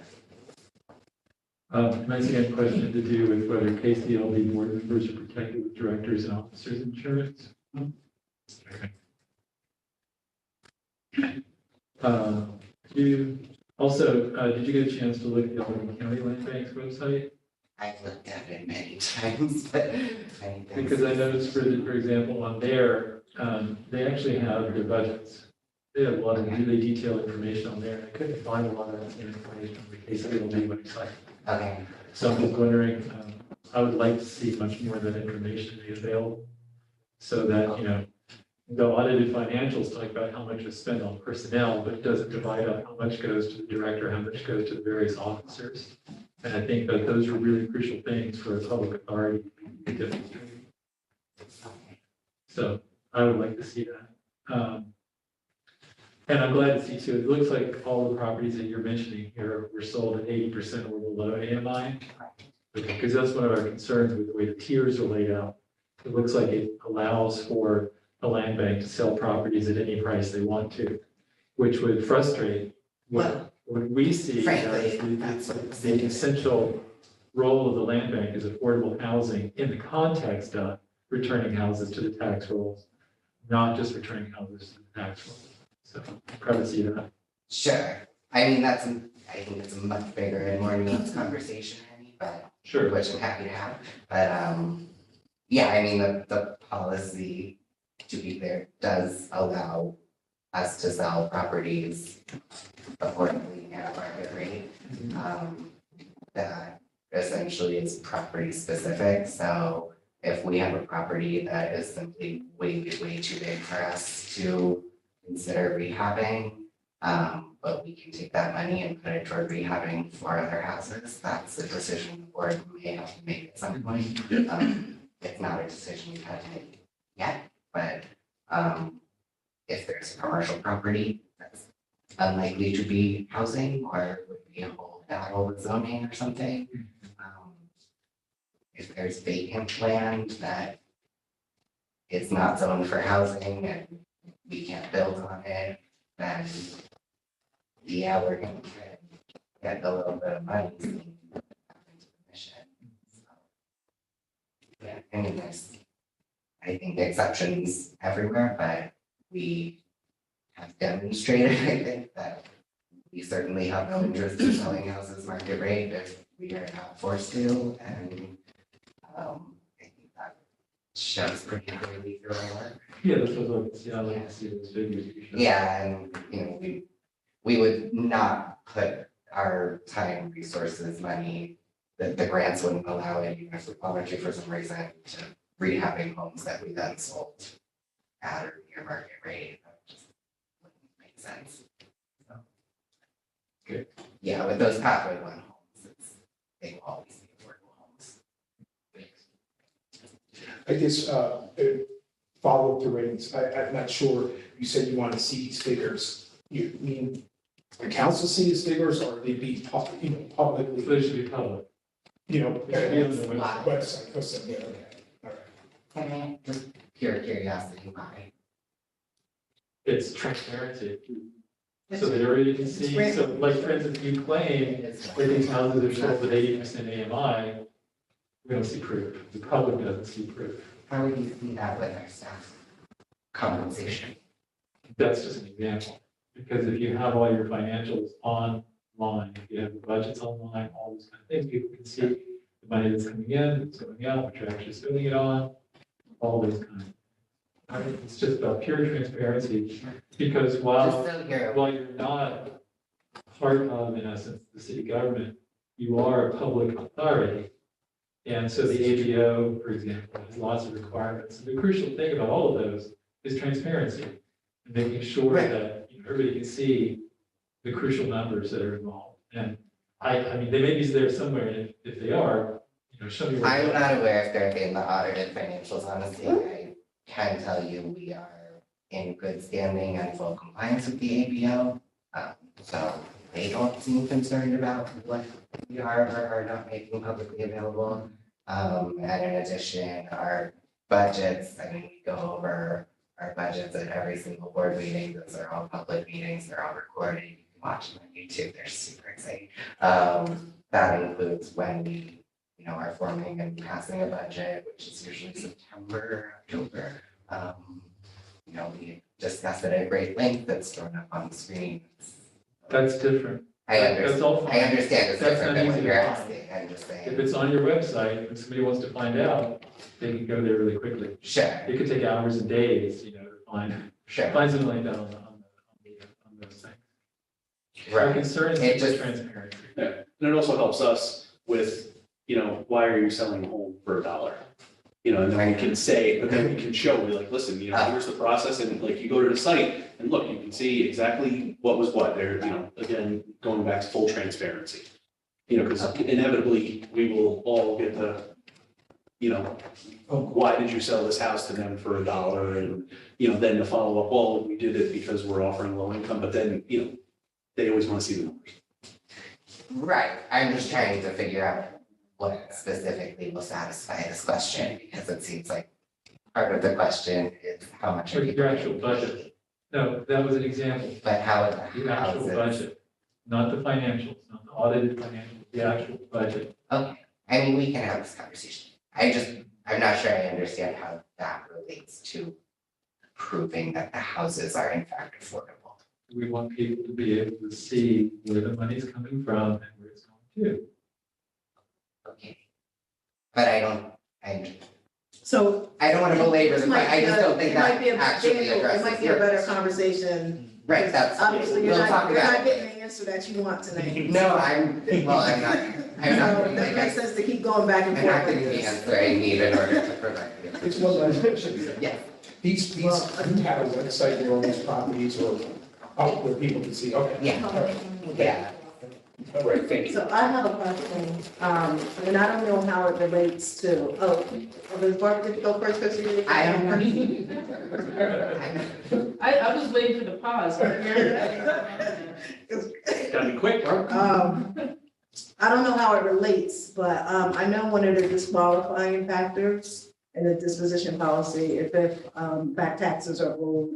My second question had to do with whether KCLD board members are protected with directors and officers insurance. Okay. Did you get a chance to look at the Albany County Land Bank's website? I've looked at it many times, but Because I noticed, for example, on there, they actually have their budgets. They have a lot of really detailed information on there. I couldn't find a lot of that same information on the KCLD website. okay. So I'm just wondering, I would like to see much more of that information be available. So that, the audited financials talk about how much is spent on personnel, but it doesn't divide up how much goes to the director, how much goes to the various officers. And I think that those are really crucial things for a public authority to demonstrate. So I would like to see that. And I'm glad to see too, it looks like all the properties that you're mentioning here were sold at 80% or below AMI. Because that's one of our concerns with the way the tiers are laid out. It looks like it allows for the land bank to sell properties at any price they want to, which would frustrate what we see Frankly, as that's what the essential role of the land bank is affordable housing in the context of returning houses to the tax rolls, not just returning houses to the tax rolls. So proud to see that. Sure. I mean, I think it's a much bigger and more nuanced conversation, but Sure. which I'm happy to have. But yeah, I mean, the policy, to be clear, does allow us to sell properties affordably at a market rate. That essentially is property specific. So if we have a property that is simply way too big for us to consider rehabbing, but we can take that money and put it toward rehabbing 4 other houses, that's a decision the board may have to make at some point. It's not a decision we've had to make yet, but if there's a commercial property that's unlikely to be housing or would be a whole battle with zoning or something. If there's vacant land that is not zoned for housing and we can't build on it, then yeah, we're gonna get a little bit of money into the mission. So, yeah, I mean, there's, I think, exceptions everywhere, but we have demonstrated, I think, that we certainly have no interest in selling houses market rate if we are not forced to, and I think that shows pretty clearly through our work. Yeah, that's what I like to see those figures. Yeah, and we would not put our time, resources, money, the grants wouldn't allow it, even if we wanted to for some reason, to rehabbing homes that we then sold at or near market rate. That just wouldn't make sense. So, good. Yeah, with those pathway 1 homes, they will always be affordable homes. I guess, follow up to ratings, I'm not sure, you said you want to see these figures. You mean the council see these figures or they be publicly, They should be public. It should be on the website. Website, yeah, okay, all right. Can I just pure curiosity, why? It's transparency. So that everybody can see, so like for instance, you claim that these houses are sold at 80% AMI, we don't see proof, the public doesn't see proof. How would you see that with our staff compensation? That's just an example, because if you have all your financials online, if you have the budgets online, all those kind of things, people can see the money that's coming in, what's going out, what you're actually spending it on, all those kind of. I mean, it's just about pure transparency, because Just while so you're you're not part of, in essence, the city government, you are a public authority, And so the ABO, for example, has lots of requirements. And the crucial thing about all of those is transparency and making sure Right. that everybody can see the crucial numbers that are involved. And I mean, they may be there somewhere, and if they are, show me where. I'm not aware if they're in the audited financials, honestly. I can tell you we are in good standing and full compliance with the ABO. So they don't seem concerned about what we are or are not making publicly available. And in addition, our budgets, I mean, we go over our budgets at every single board meeting. Those are all public meetings. They're all recorded. You can watch them on YouTube. They're super exciting. That includes when we are forming and passing a budget, which is usually September, October. We discuss it at great length. That's thrown up on the screen. That's different. That's all fine. I understand it's That's different not than what easy you're to find. asking. I'm just If saying, it's on your website and somebody wants to find out, they can go there really quickly. sure, It could take hours and days, to find sure, something like that on those things. My right. concern is It the just- transparency. Yeah, and it also helps us with, why are you selling a home for $1? And then we can say, but then we can show, be like, listen, here's the process, and like, you go to the site, and look, you can see exactly what was what there, again, going back to full transparency. Because inevitably, we will all get the, why did you sell this house to them for $1? And, then the follow-up, well, we did it because we're offering low income, but then, they always want to see the numbers. Right, I'm just trying to figure out what specifically will satisfy this question, because it seems like part of the question is how much are Like people. your actual budget. No, that was an example. But how The actual is it? budget, not the financials, not the audited financials, the actual budget. Okay, I mean, we can have this conversation. I'm not sure I understand how that relates to proving that the houses are in fact affordable. We want people to be able to see where the money's coming from and where it's going to. Okay. But I don't want to belabor the point, I just don't think that actually addresses It might be a better your. conversation. Right, that's, Obviously, you're we'll talk not about getting it. the answer that you want tonight. No, I'm not, So that makes sense to keep going back and I'm forth not with getting the this. answer I need in order to provide you. It's one last question. Yeah, These, you have a website where all these properties are out where people can see, okay. Yeah. All right. yeah, All right, thank you. So I have a question, and I don't know how it relates to, Ms. Barber, did you go first, because you? I am. I was waiting for the pause. Gotta be quick, bro. I don't know how it relates, but, I know one of the disqualifying factors in the disposition policy, if back taxes are owed,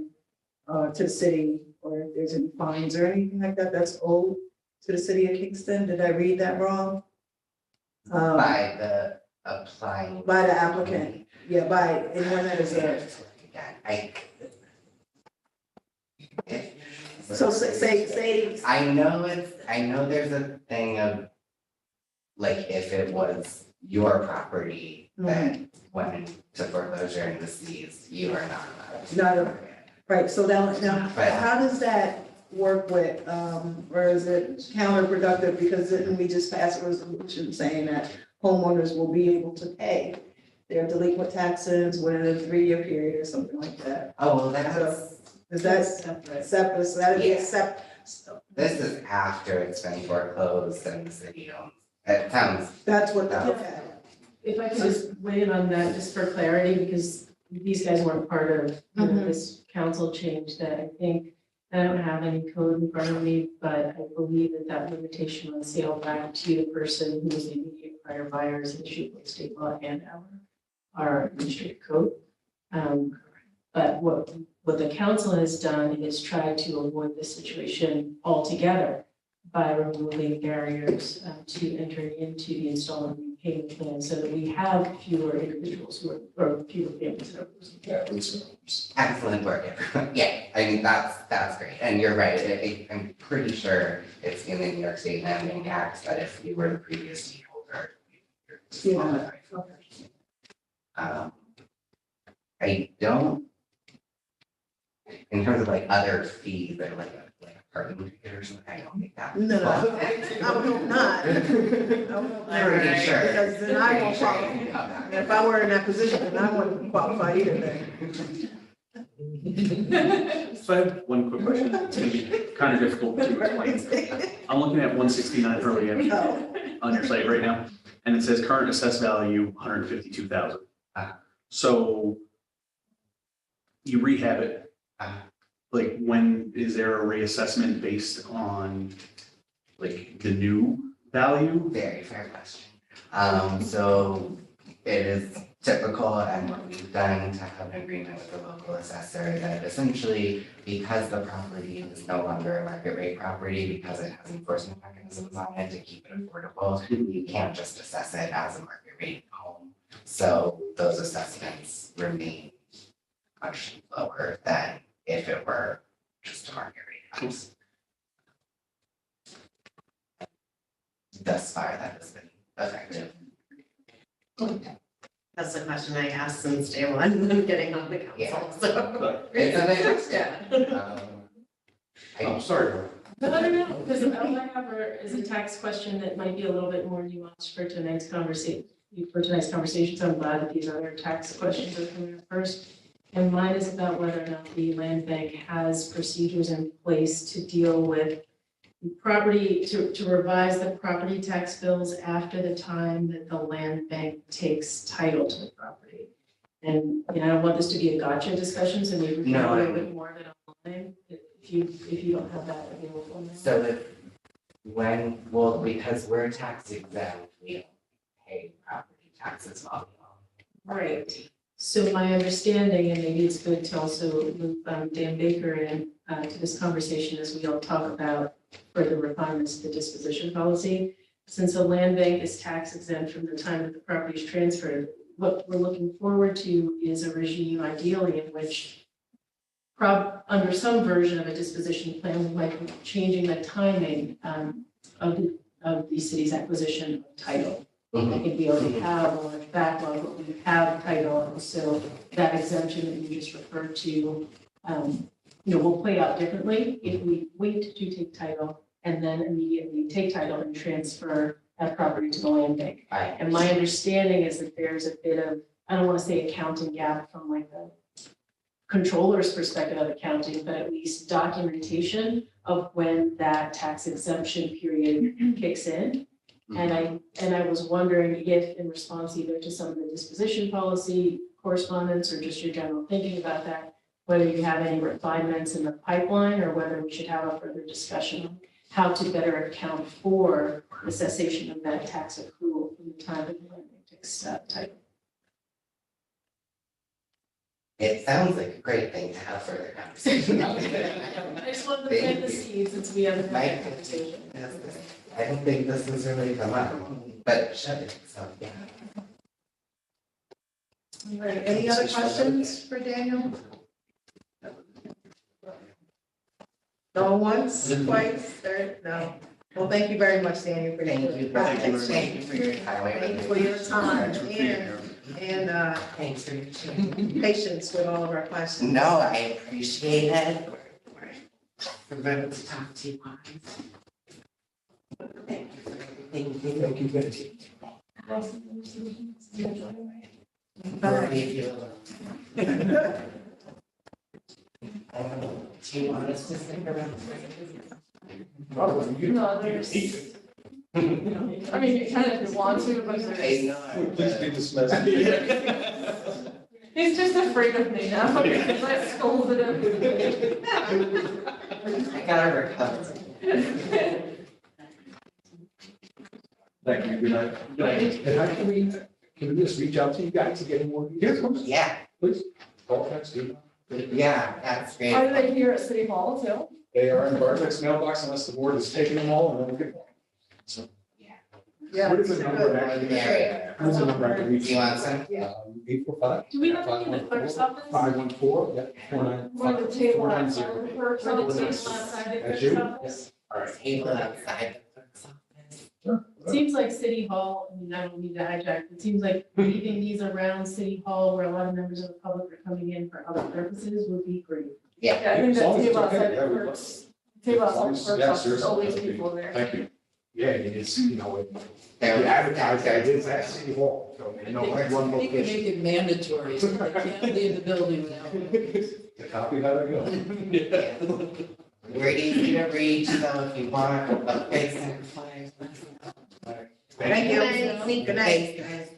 to the city, or if there's any fines or anything like that, that's owed to the city of Kingston. Did I read that wrong? By the applying. By the applicant, yeah, by anyone that is a, so say, I know there's a thing of, like, if it was your property that went into foreclosure and was seized, you are not allowed. No, right, so now, Right. how does that work with, or is it counterproductive, because didn't we just pass a resolution saying that homeowners will be able to pay their delinquent taxes within a 3-year period or something like that? Oh, well, that's, Is that separate, so that'd be Yeah. a separate, this is after it's been foreclosed and the city owns. It sounds, that's what, No. okay. If I could just weigh in on that, just for clarity, because these guys weren't part of this council change that I think, I don't have any code in front of me, but I believe that limitation on sale back to the person who was the immediate prior buyers issued by state law and our administrative code. But what the council has done is try to avoid this situation altogether by removing barriers to entering into the installment repayment plan, so that we have fewer individuals who are, or fewer families that are losing. Yeah, please. excellent work, everyone. Yeah, I mean, that's great. And you're right, I'm pretty sure it's in the New York State Landing Act that if you were the previous deed holder, you're disqualified. I don't, in terms of like other fees or like a parking meters, I don't think that. No, no, I would hope not. I would hope not, Pretty sure. because then I won't Pretty sure qualify. you know that. And if I were in that position, then I wouldn't qualify either then. So I have one quick question. It's gonna be kind of difficult to explain. I'm looking at 169 Hurley Avenue No. on your site right now, and it says current assessed value 152,000. Ah. So you rehab it. Ah. Like, when is there a reassessment based on like the new value? Very fair question. So it is typical and what we've done to have an agreement with the local assessor that essentially, because the property is no longer a market rate property, because it has enforcement mechanisms on it to keep it affordable, you can't just assess it as a market rate home. So those assessments remain much lower than if it were just a market rate house. Thus far, that has been effective. That's the question I asked since day one, getting on the council, so. It's a Yeah. I'm sorry. But I don't know, because all I have is a tax question that might be a little bit more nuanced for tonight's conversation. So I'm glad that these other tax questions are coming up first. And mine is about whether or not the land bank has procedures in place to deal with property, to revise the property tax bills after the time that the land bank takes title to the property. And, I don't want this to be a gotcha discussion, so maybe we can No, do a little bit more of it online, if you don't have that available now. So because we're tax exempt, we don't pay property taxes while we own. Right. So my understanding, and maybe it's good to also loop Dan Baker in to this conversation as we all talk about further refinements to the disposition policy. Since the land bank is tax exempt from the time that the property is transferred, what we're looking forward to is a regime ideally in which under some version of a disposition plan, we might be changing the timing of the city's acquisition of title. I think we already have a large backlog, but we have title, and so that exemption that you just referred to, will play out differently if we wait to take title and then immediately take title and transfer that property to the land bank. Right. And my understanding is that there's a bit of, I don't want to say accounting gap from like the controller's perspective of accounting, but at least documentation of when that tax exemption period kicks in. And I was wondering if, in response either to some of the disposition policy correspondence or just your general thinking about that, whether you have any refinements in the pipeline or whether we should have a further discussion on how to better account for the cessation of that tax accrual from the time that the land bank takes title. It sounds like a great thing to have further conversation about. I just wanted to plant the seeds since we haven't had that conversation. I don't think this has really come up, but it should, so, yeah. All right, any other questions for Daniel? No once, twice, third, no. Well, thank you very much, Daniel, for Thank you, thank you for your time. I Thank you really for your time appreciate and Thanks for your time. patience with all of our questions. No, I appreciate it. We're going to talk to you. Thank you for everything. Thank you, Betty. We'll leave you alone. Do you want us to stick around? No, there's, I mean, you can if you want to, but I there's, know. Please be dismissed. he's just afraid of me now. I scolded him. I gotta recover. Thank you, good night. Good night. And how can we just reach out to you guys to get more? Yes, of course. Yeah, Please. Call, text, email. yeah, that's great. Are they here at City Hall too? They are in Bartek's mailbox unless the board is taking them all and then we'll get one. So. Yeah. What is the number actually? There What is the number I can we reach? go. Do you want some? 845. Do we have any in the clerk's office? 514, yeah, 49. One of the table 490. outside the clerk's Or the office. table outside the That's clerk's you? office? All right. Table outside the clerk's office. Sure. It seems like City Hall, I mean, I don't need to hijack, it seems like leaving these around City Hall where a lot of members of the public are coming in for other purposes would be great. Yeah, I think As that long as it's table okay, outside yeah, the we clerk's Save us all Yes, the yes, there's always seriously. people there. Thank you. Yeah, it is, you know, you There- advertise that it is at City Hall, so they know it's one I think we location. make it mandatory, so they can't leave the building without. The copy, how to go. We're easy to reach, so if you want a big sacrifice. Thank you. Good night. Thanks,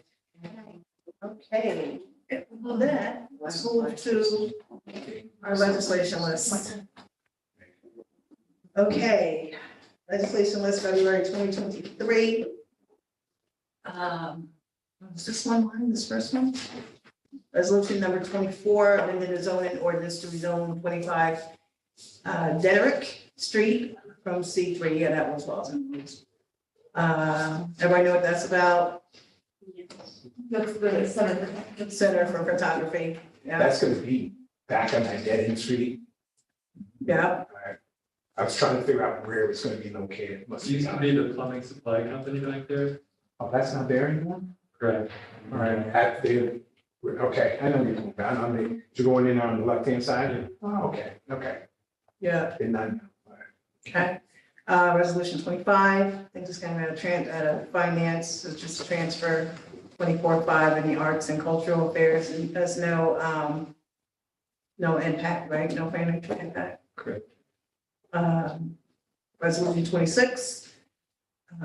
guys. Okay, well, that, let's move to our legislation list. Okay, legislation list, February 2023. Is this one, this first one? Resolution number 24, amended the zoning ordinance to rezone 25 Dedrick Street from C3, yeah, that was Walton. Everybody know what that's about? That's the center. Center for Photography, yeah, That's gonna be back on that dead end street. yeah, I was trying to figure out where it's gonna be located. Must It be used to be the plumbing supply company back there. Oh, that's not there anymore? Correct. All right, at the, okay, I know you're going down on the, you're going in on the left-hand side? Oh, okay, yeah, did not know. okay. Resolution 25, I think this kind of out of finance, it's just a transfer 24/5 in the arts and cultural affairs, and there's no impact, right? No financial impact. Correct. Resolution 26,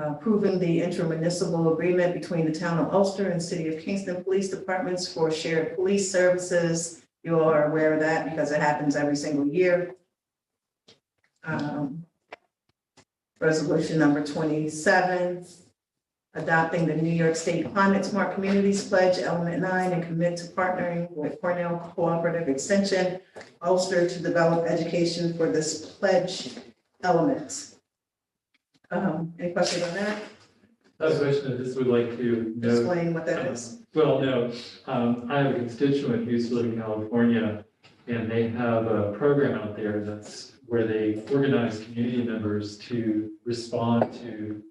approving the intermunicipal agreement between the town of Ulster and City of Kingston Police Departments for shared police services. You all are aware of that because it happens every single year. Resolution number 27, adopting the New York State Climate Smart Communities Pledge, Element 9, and commit to partnering with Cornell Cooperative Extension, Ulster, to develop education for this pledge element. Any questions on that? I have a question, I just would like to know. Explain what that is. Well, no, I have a constituent who used to live in California, and they have a program out there that's where they organize community members to respond to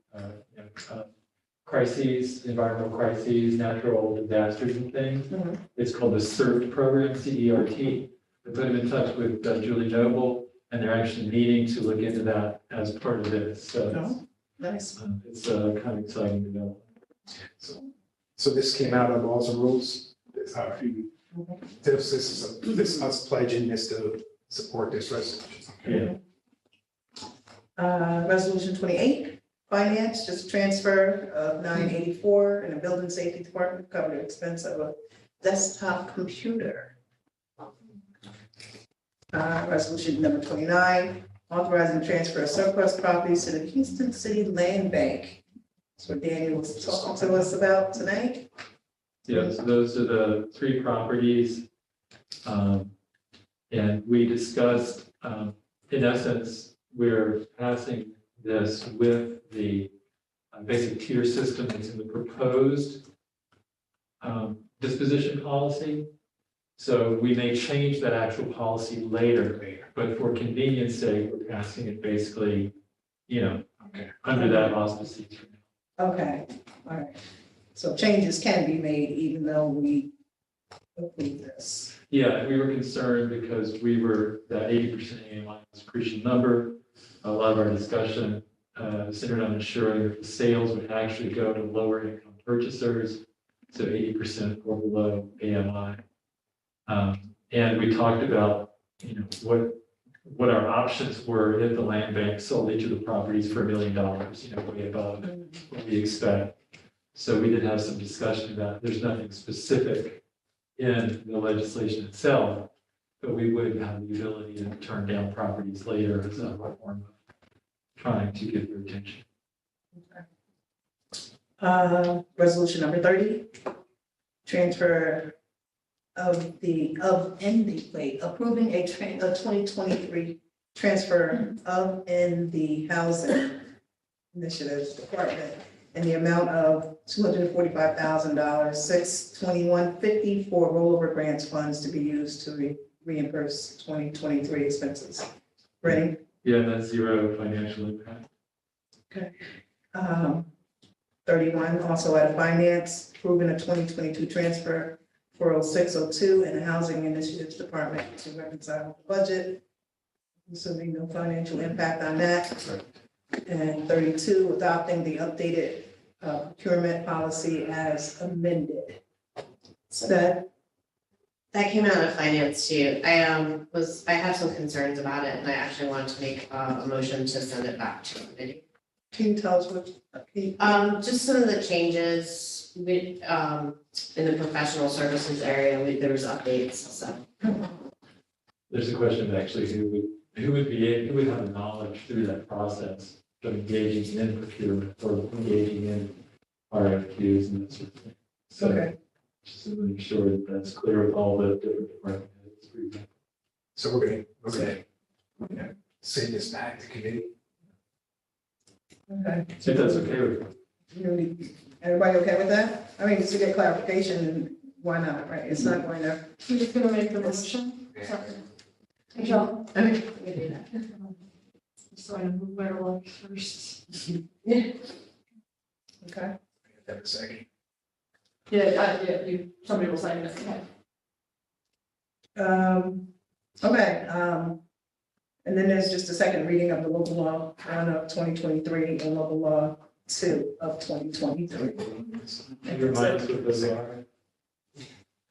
crises, environmental crises, natural disasters and things. Mhm. It's called the CERT program, CERT. I put them in touch with Julie Noble, and they're actually meeting to look into that as part of this. So Oh, nice. it's kind of exciting to know. So this came out of laws and rules? This is us pledging this to support this resolution. Yeah. Resolution 28, finance, just transfer of 984 in the building safety department, cover the expense of a desktop computer. Resolution number 29, authorizing transfer of surplus properties to the Kingston City Land Bank. That's what Daniel was talking to us about tonight. Yeah, so those are the three properties. And we discussed, in essence, we're passing this with the basic tier system that's in the proposed disposition policy. So we may change that actual policy later, but for convenience sake, we're passing it basically, under that auspices. Okay, all right. So changes can be made even though we approve this. Yeah, we were concerned because that 80% annualized accretion number, a lot of our discussion centered on ensuring that the sales would actually go to lower income purchasers, so 80% or below AMI. And we talked about, what our options were if the land bank sold each of the properties for $1 million, way above what we expect. So we did have some discussion about, there's nothing specific in the legislation itself, but we would have the ability to turn down properties later as a form of trying to get their attention. Resolution number 30, transfer approving a 2023 transfer of in the housing initiatives department in the amount of $245,000, $621.50 for rollover grants funds to be used to reimburse 2023 expenses. Ready? Yeah, that's zero financial impact. 31, also out of finance, approving a 2022 transfer 40602 in the housing initiatives department to reconcile the budget. assuming no financial impact on that. And 32, adopting the updated procurement policy as amended. That, That came out of finance too. I have some concerns about it and I actually wanted to make a motion to send it back to committee. can you tell us what? Just some of the changes, in the professional services area, there was updates, so. There's a question of actually who would have the knowledge through that process of engaging in procurement or engaging in RFQs and that sort of thing. So Okay. just to make sure that that's clear with all the different department heads. So we're gonna send this back to committee. Okay. If that's okay with you. Everybody okay with that? I mean, just to get clarification, why not, right? It's not going to. Who's just gonna make the motion? Sorry. Michelle? Okay, we can do that. So I move right along first. Okay. Have a second. Yeah, somebody will sign it. Okay. Okay, and then there's just a second reading of the local law 1 of 2023 and local law 2 of 2023. And remind us what those are.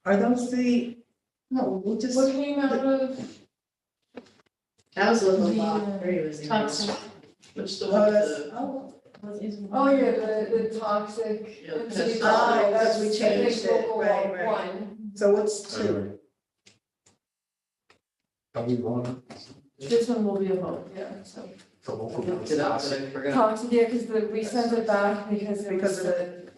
Are those the, no, we'll just, What came out of? That was local law, 3 was the. Toxic, which the oh, one, that's, the. oh, Oh, yeah, the toxic. Yeah, and that's- city Oh, toxic, because we that's, I changed think, it, local right, law right. 1. so what's 2? Are we going This one will be a vote, yeah, so. to local? Looked it up, but I forgot. Toxic, yeah, because we sent it back because it Because was, of the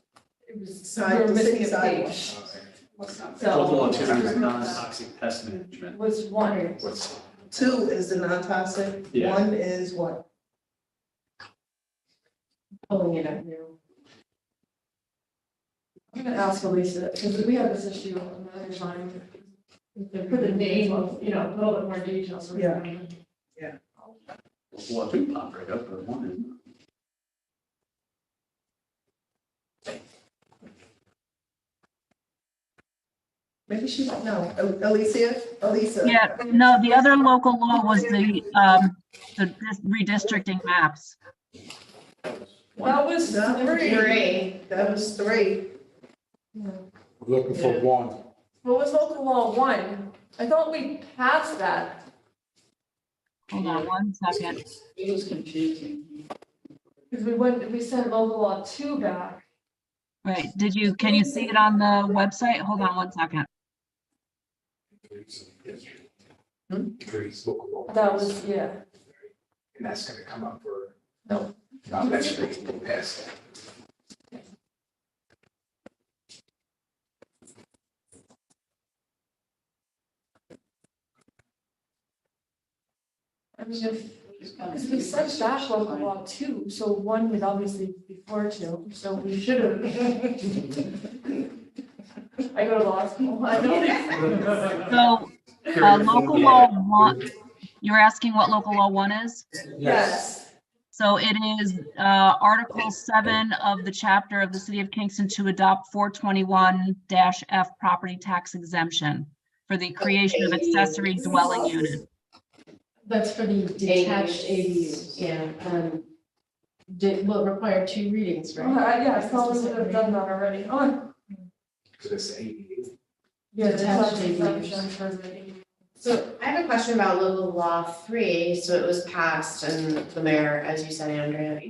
it was, side- we were the missing city a sidewalks. page. Local law So. 2 is non-toxic pest management. Was 1. What's, 2 is the non-toxic, Yeah. 1 is what? Pulling it up now. I'm gonna ask Elisa, because we have this issue another time. For the name of, a little bit more details. so we Yeah. can- Local law 2 popped right up, but 1 isn't. Maybe she, no, Elisa? Yeah, no, the other local law was the redistricting maps. That was That was 3. 3. That was 3. we're looking for one. What was local law 1? I thought we passed that. Hold on one second. It was confusing. Because we sent local law 2 back. Right, can you see it on the website? Hold on one second. Three's local law. That was, yeah. And that's gonna come up for. No. No, that's great, we'll pass that. I mean, because we sent back local law 2, so 1 would obviously be before 2, so we should have. I go to law school, I know these things. So, local law 1, you're asking what local law 1 is? Yes. So it is Article 7 of the chapter of the City of Kingston to adopt 421-F property tax exemption for the creation of accessory dwelling unit. That's for the detached ADUs. Yeah. Will require 2 readings, right? Yeah, I probably would have done that already. Oh, Cause it's ADU. yeah, the Detached tax ADUs. exemption for the. So I have a question about local law 3, so it was passed and the mayor, as you said, Andrea,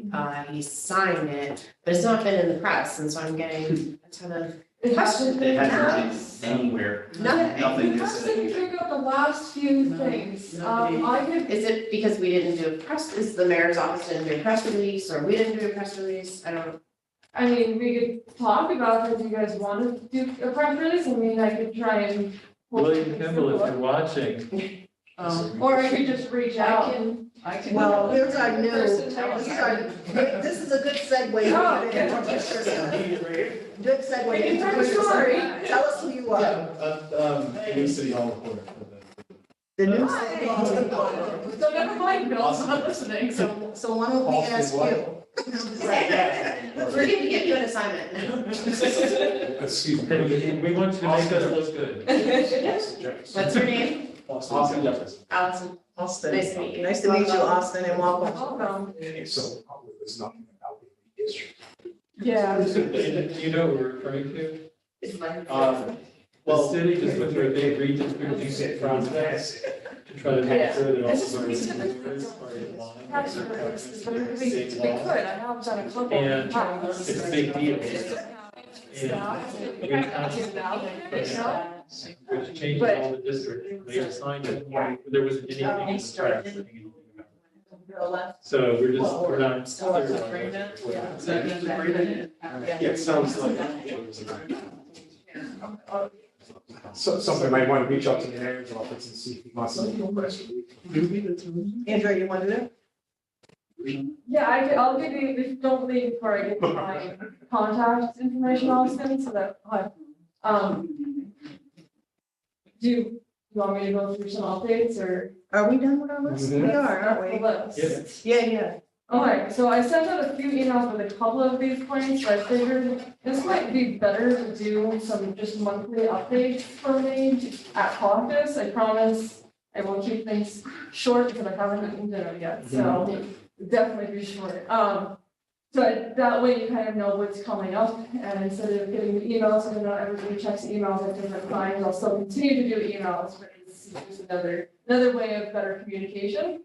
he signed it, but it's not been in the press, and so I'm getting a ton of questions. It hasn't been anywhere. Nothing You have is. to figure out the last few things. Nobody- I could, Is it because we didn't do a press, is the mayor's office didn't do a press release, or we didn't do a press release? I don't. I mean, we could talk about it if you guys want to do a press release. I mean, I could try and. William Kimball, if you're watching, Or I could just reach out. I can. Well, here's our new, Person tell us. this is a good segue. Oh, Good segue. Make it into a story. Tell us who you are. New City Hall reporter. The new Hi. city hall reporter. So never mind, Bill's not listening, so. So why don't we ask you? We're going to give you an assignment. Excuse me. we want you to make us look good. What's your name? Austin Jefferson. Allison, Austin. nice to meet you. Nice to meet you, Austin, and welcome. Welcome. So there's nothing about the issue. Yeah. Do you know what we're referring to? The Well- city just went through a big redistricting process to try to make sure that all This is- of our we schools typically are in line. Tax with the records, but current we state could, law. I have done a couple And of times. it's a big deal. Which changed all the districts. They assigned it, there wasn't anything in the press saying anything about it. So we're not. Yeah, it sounds like. So somebody might want to reach out to the mayor's office and see if he wants to make a press release. Andrea, you want to do it? Yeah, I'll give you, if you don't leave before I get my contact information, Austin, so that, do you want me to go through some updates or? Are we done with our list? We are, aren't we? The list. Yeah. Okay, so I sent out a few emails with a couple of these points, but I figured this might be better to do some just monthly updates for me at Caucus. I promise I will keep things short because I haven't eaten dinner yet, so definitely be short. That way you kind of know what's coming up, and instead of getting the emails, and not everybody checks emails at different times, I'll still continue to do emails, but it's just another way of better communication.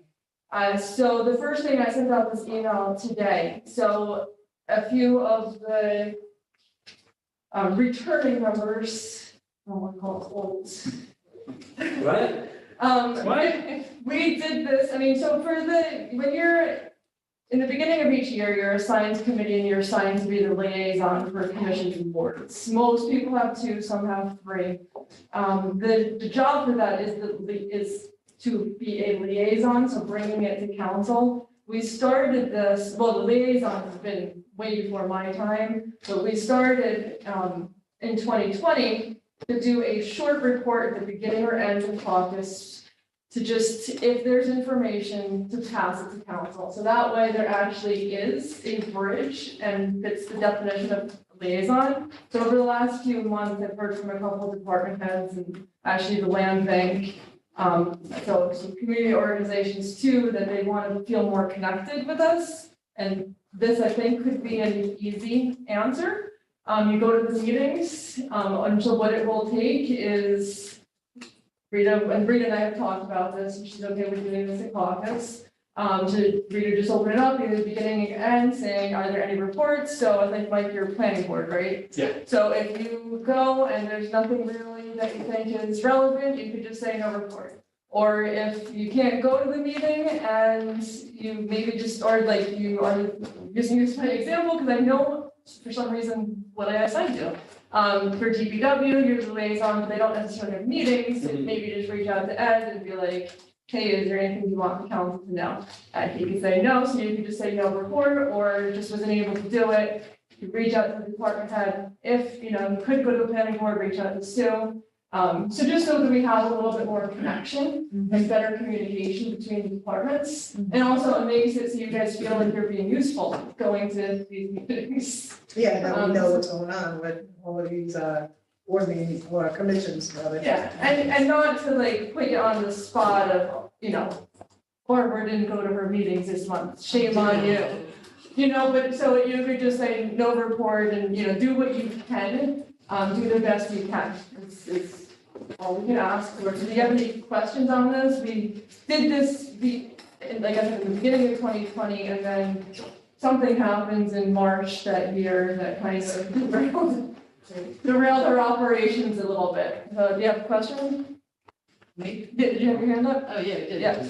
So the first thing I sent out this email today, so a few of the returning members, I don't want to call it old. What? What? We did this, I mean, so when you're in the beginning of each year, you're assigned committee and you're assigned to be the liaison for commissions and boards. Most people have 2, some have 3. The job for that is to be a liaison, so bringing it to council. We started this, well, the liaison has been way before my time, but we started in 2020 to do a short report at the beginning or end of caucus to just, if there's information, to pass it to council. So that way there actually is a bridge and fits the definition of liaison. So over the last few months, I've heard from a couple of department heads and actually the land bank, so some community organizations too, that they want to feel more connected with us. And this, I think, could be an easy answer. You go to the meetings, until what it will take is Rita and I have talked about this, and she's okay with doing this at caucus. Rita just open it up either the beginning and end, saying, are there any reports? So I think like your planning board, right? Yeah. So if you go and there's nothing really that you think is relevant, you could just say no report. Or if you can't go to the meeting and you maybe just, or like you are using this as an example, because I know for some reason what I assigned you. For DPW, you're the liaison, but they don't necessarily have meetings, and maybe just reach out to Ed and be like, hey, is there anything you want the council to know? And he could say no, so you could just say no report, or just wasn't able to do it. You reach out to the department head. If, you could go to the planning board, reach out to Sue. So just so that we have a little bit more connection and better communication between the departments. And also it makes it so you guys feel like you're being useful going to these meetings. Yeah, that we know what's going on with all of these, board meetings or commissions. Yeah, and not to like put you on the spot of, Barbara didn't go to her meetings this month, shame on you. But so you could just say no report and, do what you can, do the best you can. It's all we can ask for. So do you have any questions on this? We did this, like I said, in the beginning of 2020, and then something happens in March that year that kind of derailed our operations a little bit. Do you have a question? Me? Did you have your hand up? Oh, yeah, it did. Yeah.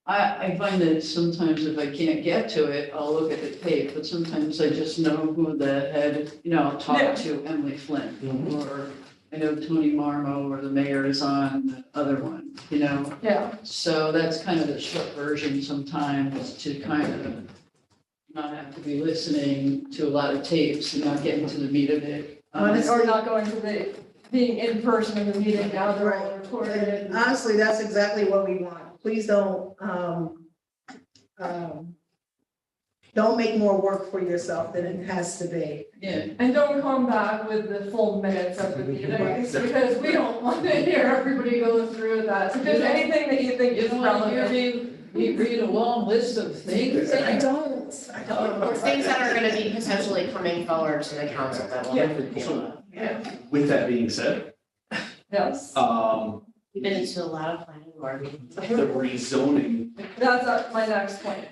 I find that sometimes if I can't get to it, I'll look at the tape, but sometimes I just know who the head, I'll Yeah. talk to Emily Flynn, or I know Tony Marmo, or the mayor is on the other one, Yeah. So that's kind of the short version sometimes, to kind of not have to be listening to a lot of tapes and not getting to the meat of it. Or not going to being in person in the meeting now, they're all recorded. And honestly, that's exactly what we want. Please don't, Don't make more work for yourself than it has to be. Yeah. And don't come back with the full minutes of the meetings, because we don't want to hear everybody go through that. So if there's anything that you think You is don't want to hear relevant. me read a long list of things. I don't. Or things that are gonna be potentially coming forward to the council that will have to deal with. Yeah. With that being said, Yes, We've been into a lot of planning board meetings. the rezoning, that's my next point.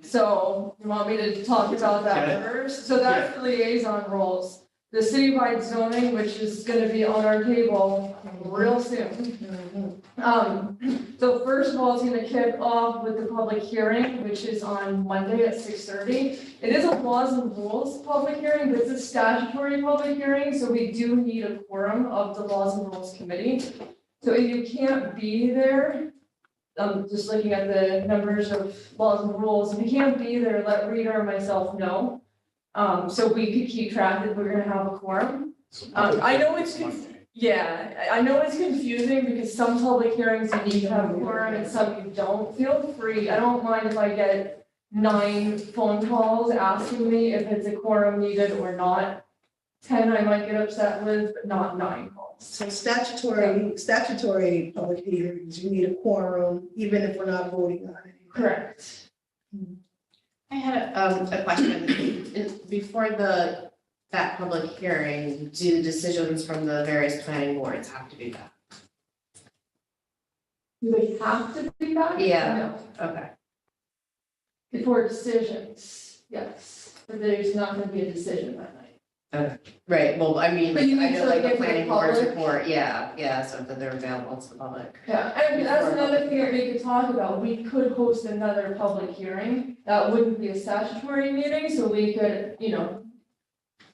So you want me to talk about that Yeah. first? So that's the liaison roles. The citywide zoning, which is gonna be on our table real soon. So first of all, it's gonna kick off with the public hearing, which is on Monday at 6:30. It is a laws and rules public hearing, but it's a statutory public hearing, so we do need a quorum of the laws and rules committee. So if you can't be there, just looking at the numbers of laws and rules, if you can't be there, let Rita or myself know. So we could keep track that we're gonna have a quorum. I know it's, yeah, I know it's confusing because some public hearings you need to have a quorum and some you don't. Feel free, I don't mind if I get 9 phone calls asking me if it's a quorum needed or not. 10 I might get upset with, but not 9 calls. So statutory public hearings, you need a quorum, even if we're not voting on it. Correct. I had a question. Before that public hearing, do decisions from the various planning boards have to be back? Do they have to be back? Yeah. No. Okay. For decisions, yes, but there's not gonna be a decision that night. Right, well, I mean, But you I need know to like the give the planning board's public- report, yeah, so that they're available to the public. Yeah, and that's another thing that we could talk about. We could host another public hearing. That wouldn't be a statutory meeting, so we could,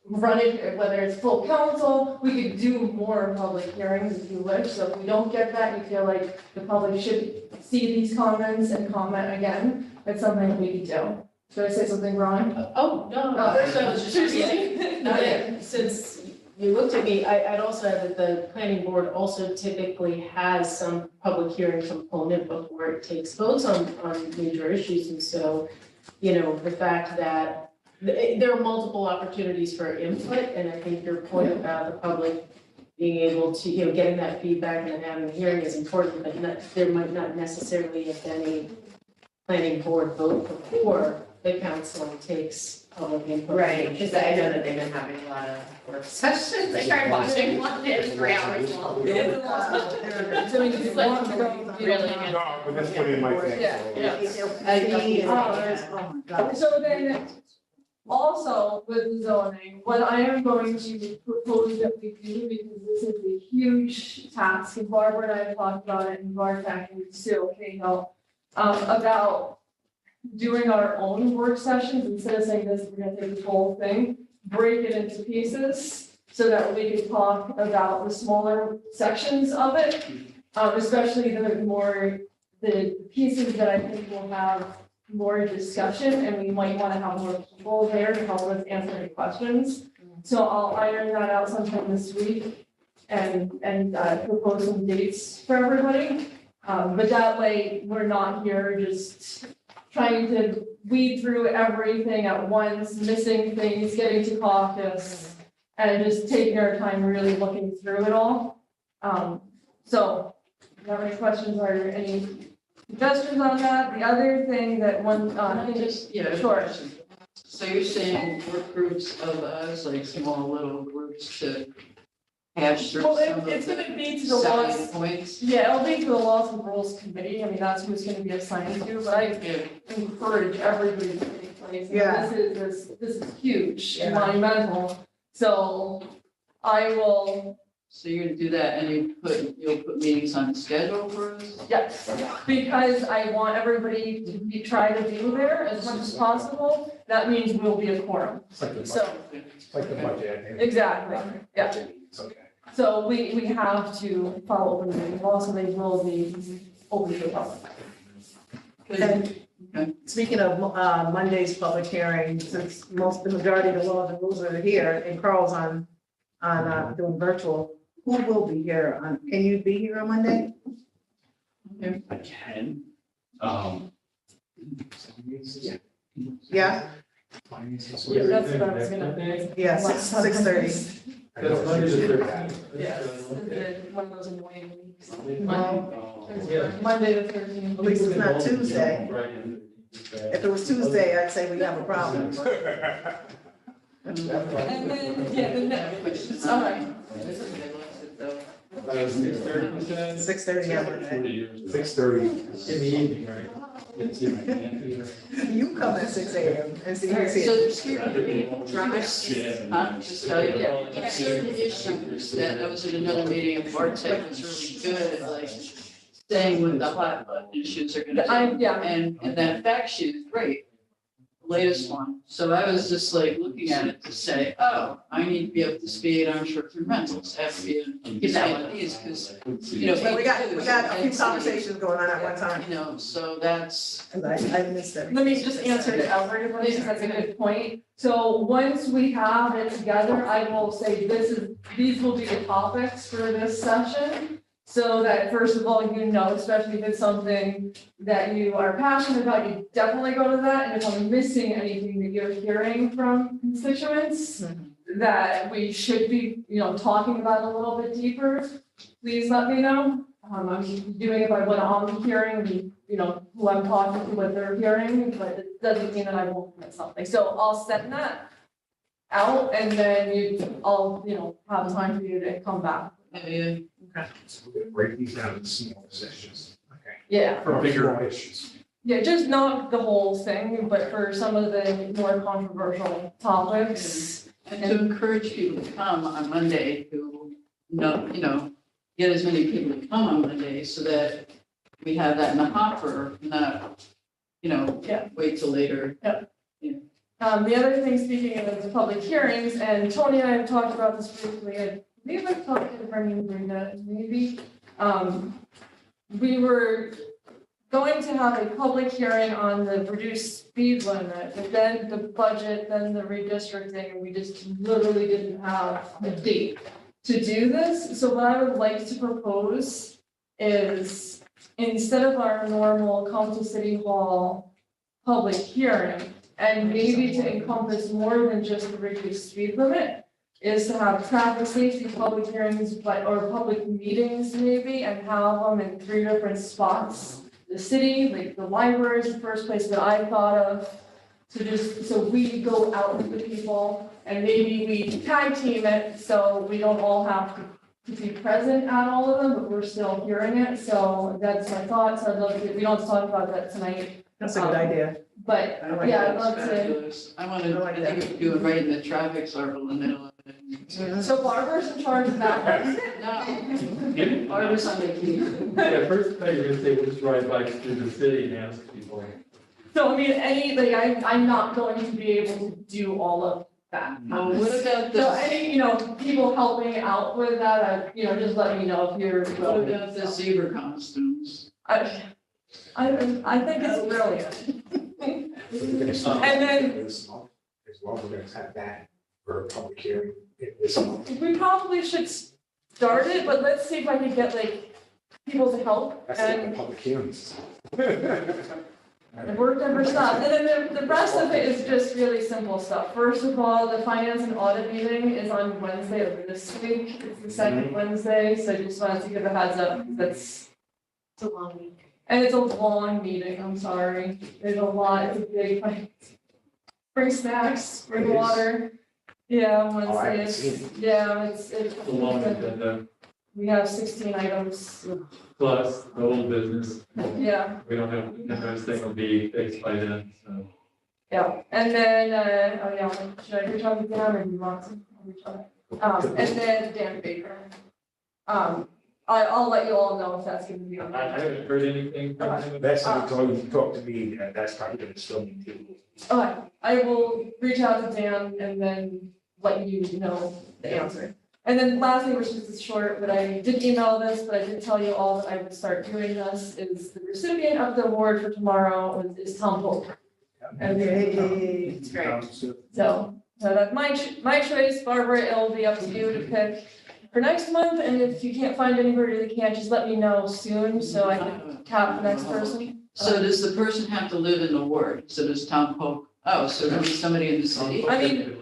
run it, whether it's full council, we could do more public hearings if you wish. So if we don't get that, you feel like the public should see these comments and comment again, it's something that we could do. Should I say something wrong? Oh, no, first I was just reading. Since you looked at me, I'd also add that the planning board also typically has some public hearing component before it takes votes on major issues. And so, the fact that there are multiple opportunities for input, and I think your point about the public being able to, getting that feedback and then having a hearing is important, but there might not necessarily have been any planning board vote before the council takes public input. Right, because I know that they've been having a lot of work sessions, I tried watching one, it's 3 hours long. So it's like, Really? No, but that's what it might think. So then, also with the zoning, what I am going to propose that we do, because this is a huge task, and Barbara and I have talked about it, and Bartek and Sue, about doing our own work sessions, instead of saying this, we're gonna take the whole thing, break it into pieces, so that we could talk about the smaller sections of it, especially the pieces that I think will have more discussion, and we might wanna have more people there to help us answer any questions. So I'll iron that out sometime this week and propose some dates for everybody. But that way, we're not here just trying to weed through everything at once, missing things, getting to caucus, and just taking our time really looking through it all. So, if you have any questions or any suggestions on that? The other thing that Sure. So you're saying work groups of us, like small little groups to hash through Well, some of it's the gonna be to the salient laws, points? yeah, it'll be to the laws and rules committee, I mean, that's who's gonna be assigned to, but I Yeah. encourage everybody to take place. And Yeah. This is huge and Yeah. monumental, so I will, So you're gonna do that and you'll put meetings on the schedule for us? yes, because I want everybody to try to be there as much as possible, that means we'll be a quorum. It's like the So, budget, it's like the budget. exactly, yeah. It's okay. So we have to follow open meeting law, so they will be open to the public. And speaking of Monday's public hearing, since the majority of the laws and rules are here, and Carl's on doing virtual, who will be here can you be here on Monday? I can. Yeah, That's what I was gonna. yeah, 6:30. That's Monday the 13th. Yes, one of those annoying weeks. Yeah. Monday the 13th. At least it's not Tuesday. Friday and Thursday. If it was Tuesday, I'd say we have a problem. And then, yeah, the next, all right. 6:30, you said? 6:30 on Monday. 6:30. In the evening, right? Yes, yeah, I can't do that. You come at 6 a.m. and see who's So here. there's certain just tell you, there's certain issues that I was in another meeting and Bartek was really good at like saying what the hot button issues are gonna be. Yeah. And that fact sheet is great, the latest one. So I was just like looking at it to say, oh, I need to be up to speed on short-term rentals. I have to be in some of these because, you know. But we got a few conversations going on at one time. You know, so that's. And I missed it. Let me just answer to everybody, because that's a good point. So once we have it together, I will say these will be the topics for this session. So that first of all, you know, especially if it's something that you are passionate about, you definitely go to that. And if I'm missing anything that you're hearing from constituents that we should be, you know, talking about a little bit deeper, please let me know. I'm doing it by what I'm hearing, you know, who I'm talking to, what they're hearing, but it doesn't mean that I won't miss something. So I'll send that out and then I'll, you know, have time for you to come back. Yeah. So we're gonna break these down into smaller sessions. Okay. Yeah. For bigger issues. Yeah, just not the whole thing, but for some of the more controversial topics. And to encourage people to come on Monday who know, you know, get as many people to come on Monday so that we have that in the hopper, not, you know, Yeah. wait till later. The other thing, speaking of the public hearings, and Tony and I have talked about this briefly, I believe I've talked to Brendan and Brenda, maybe. We were going to have a public hearing on the reduced speed limit, but then the budget, then the redistricting, and we just literally didn't have a date to do this. So what I would like to propose is, instead of our normal come to City Hall public hearing, and maybe to encompass more than just the reduced speed limit, is to have traffic safety public hearings, or public meetings maybe, and have them in 3 different spots. The city, like the library is the first place that I thought of, so we go out with the people, and maybe we tag team it, so we don't all have to be present at all of them, but we're still hearing it, so that's my thoughts. I'd love to, we don't have to talk about that tonight, That's a good idea. but I like yeah, that. I'd love to. Fabulous. I want to, I think we could do it right in the traffic circle in the middle of it. So Barbara's in charge of that one. No, Barbara's on vacation. Yeah, first thing you're gonna say, we'll just ride bikes through the city and ask people. So I mean, I'm not going to be able to do all of that. Well, what about So the, any, you know, people helping out with that, just let me know if you're. what about the zebra costumes? I think it's brilliant. And then As well, we're gonna have that for a public hearing this month. we probably should start it, but let's see if I can get like people to help That's like the and public hearings. work number stuff. And then the rest of it is just really simple stuff. First of all, the finance and audit meeting is on Wednesday of this week. It's the second Wednesday, so I just wanted to give a heads up. It's a long week. And it's a long meeting, I'm sorry. There's a lot, it's a big fight. Bring snacks, bring water. Yeah, Wednesday is, yeah, it's. The long agenda, We have 16 items, plus the whole business. yeah, We don't have, everything will be fixed by then, so. yeah. And then, oh yeah, should I reach out to Dan or do you want to? I'll reach out. And then Dan Baker. I'll let you all know if that's gonna be on. I haven't heard anything from him. That's how you talk to me, that's probably gonna still need to. Okay, I will reach out to Dan and then let you know the answer. And then lastly, which is short, but I did email this, but I did tell you all that I would start doing this, is the recipient of the award for tomorrow is Tom Polk. And Hey. great. So that's my choice, Barbara, it'll be up to you to pick for next month, and if you can't find anybody that can't, just let me know soon, so I can tap the next person. So does the person have to live in the ward? So does Tom Polk, oh, so it be somebody in the city? I mean,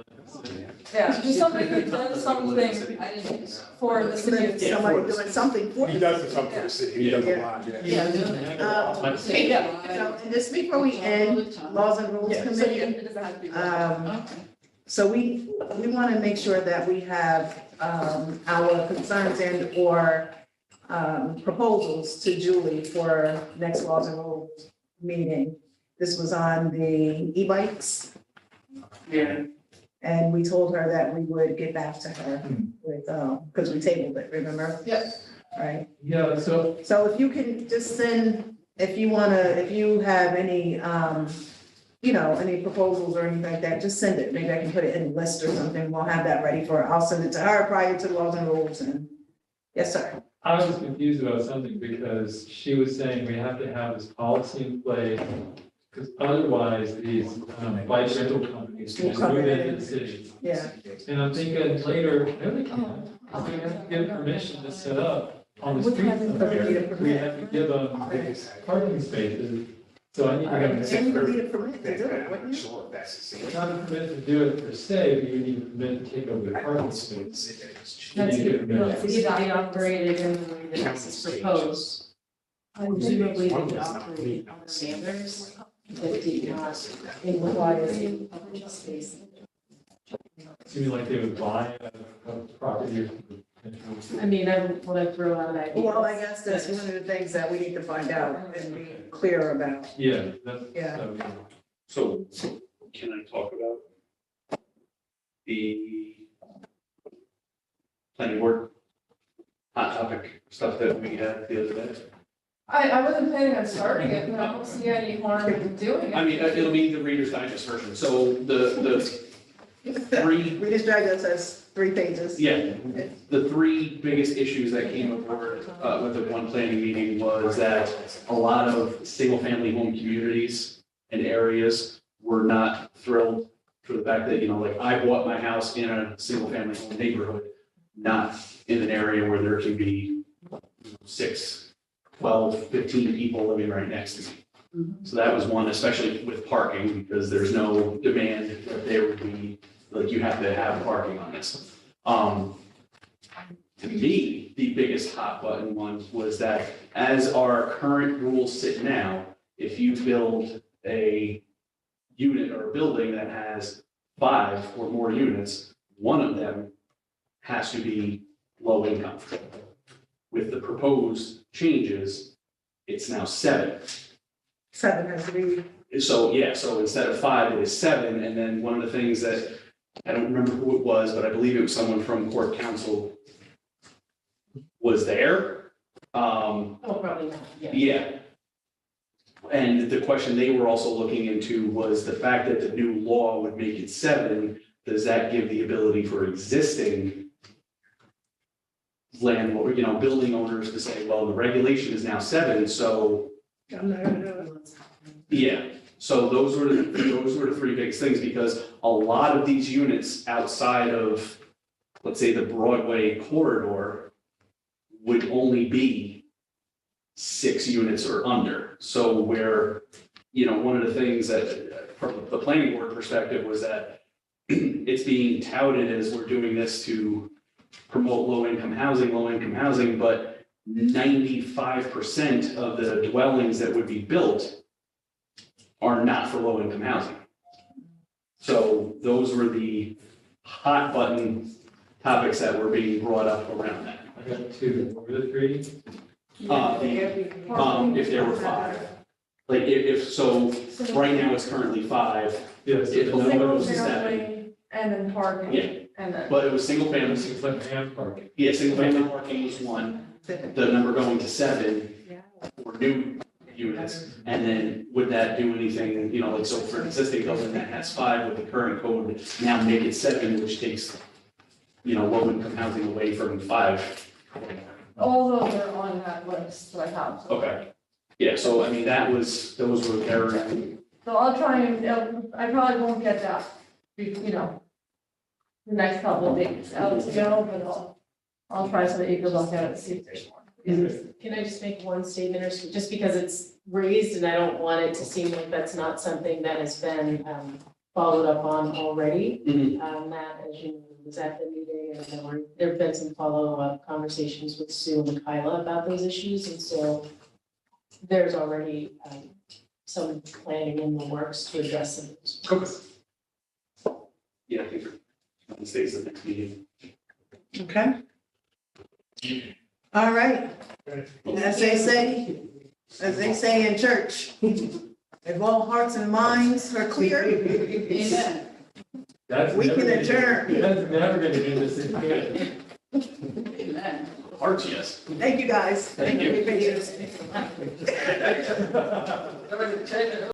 yeah, just somebody who does something I didn't. for the city of. Somebody doing something for He us. does something for the city, he does a lot, yeah. Yeah. So, and just before we end, Laws and Rules Committee, It doesn't have to be. Okay. so we want to make sure that we have, our concerns and or, proposals to Julie for next Laws and Rules meeting. This was on the e-bikes. Yeah. And we told her that we would get back to her with, because we tabled it, remember? Yep. Right, Yeah, so so if you can just send, if you have any, any proposals or anything like that, just send it, maybe I can put it in a list or something, we'll have that ready for her, I'll send it to her prior to the Laws and Rules and, yes, sir. I was confused about something because she was saying we have to have this policy in place. Because otherwise, these bike rental companies can just move into the city. Yeah, And I'm thinking later, no, they can't. We have to give permission to set up on the street somewhere. We have to give them parking spaces. So I need to have and you would need a permit to do it, wouldn't you? Sure, that's the same. not a permit to do it per se, but you need a permit to take over the parking space. You need a permit. It's either be operated in the way that this is proposed. Presumably they would operate on standards that did not require a public space. Seems like they would buy a property. I mean, I don't want to throw out ideas. Well, I guess that's one of the things that we need to find out and be clear about, Yeah, that's. Yeah. So can I talk about the planning board hot topic stuff that we had the other day? I wasn't planning on starting it, but I don't see any harm in doing it. I mean, it'll be the Reader's Digest version. So the three, Reader's Digest has 3 pages. yeah, the three biggest issues that came aboard with the one planning meeting was that a lot of single-family home communities and areas were not thrilled for the fact that, like I bought my house in a single-family home neighborhood, not in an area where there can be 6, 12, 15 people living right next to me. So that was one, especially with parking, because there's no demand that there would be, like, you have to have parking on this. To me, the biggest hot button one was that as our current rules sit now, if you build a unit or a building that has 5 or more units, one of them has to be low income. With the proposed changes, it's now 7. 7 has to be, So, yeah, so instead of 5, it is 7, and then one of the things that, I don't remember who it was, but I believe it was someone from court counsel was there. Oh, probably not, yeah. Yeah. And the question they were also looking into was the fact that the new law would make it 7, does that give the ability for existing landlord, building owners to say, well, the regulation is now 7, so I'm not gonna do it. yeah, so those were the 3 biggest things, because a lot of these units outside of, let's say, the Broadway corridor would only be 6 units or under. So where, one of the things that, from the planning board perspective, was that it's being touted as we're doing this to promote low-income housing, but 95% of the dwellings that would be built are not for low-income housing. So those were the hot button topics that were being brought up around that. I got 2, what were the 3? If there were 5. Like if so, right now it's currently 5. Yes. If the number Single goes to 7. family and then parking. Yeah. And then. But it was single family, It's like hand parking. yeah, single family parking was 1, the number going to 7 for new units. And then would that do anything, like, so for an existing building that has 5 with the current code, now make it 7, which takes, low income housing away from 5. All those are on that list that I have. So. Okay. Yeah, so I mean, those were very, So I'll try and, I probably won't get that, the next couple of days out to go, but I'll try so that you can look at it and see if there's more. Can I just make one statement, or just because it's raised, and I don't want it to seem like that's not something that has been followed up on already. Matt, as you know, was at the meeting, and there've been some follow-up conversations with Sue and Kyla about those issues, and so there's already some planning in the works to address some of those. Yeah, I think Wednesday's the next meeting. Okay. All right. As they say in church, if all hearts and minds are clear, Amen. we can adjourn. That's never gonna do this again. Amen. Hearts, yes. Thank you, guys. Thank you. Thank you.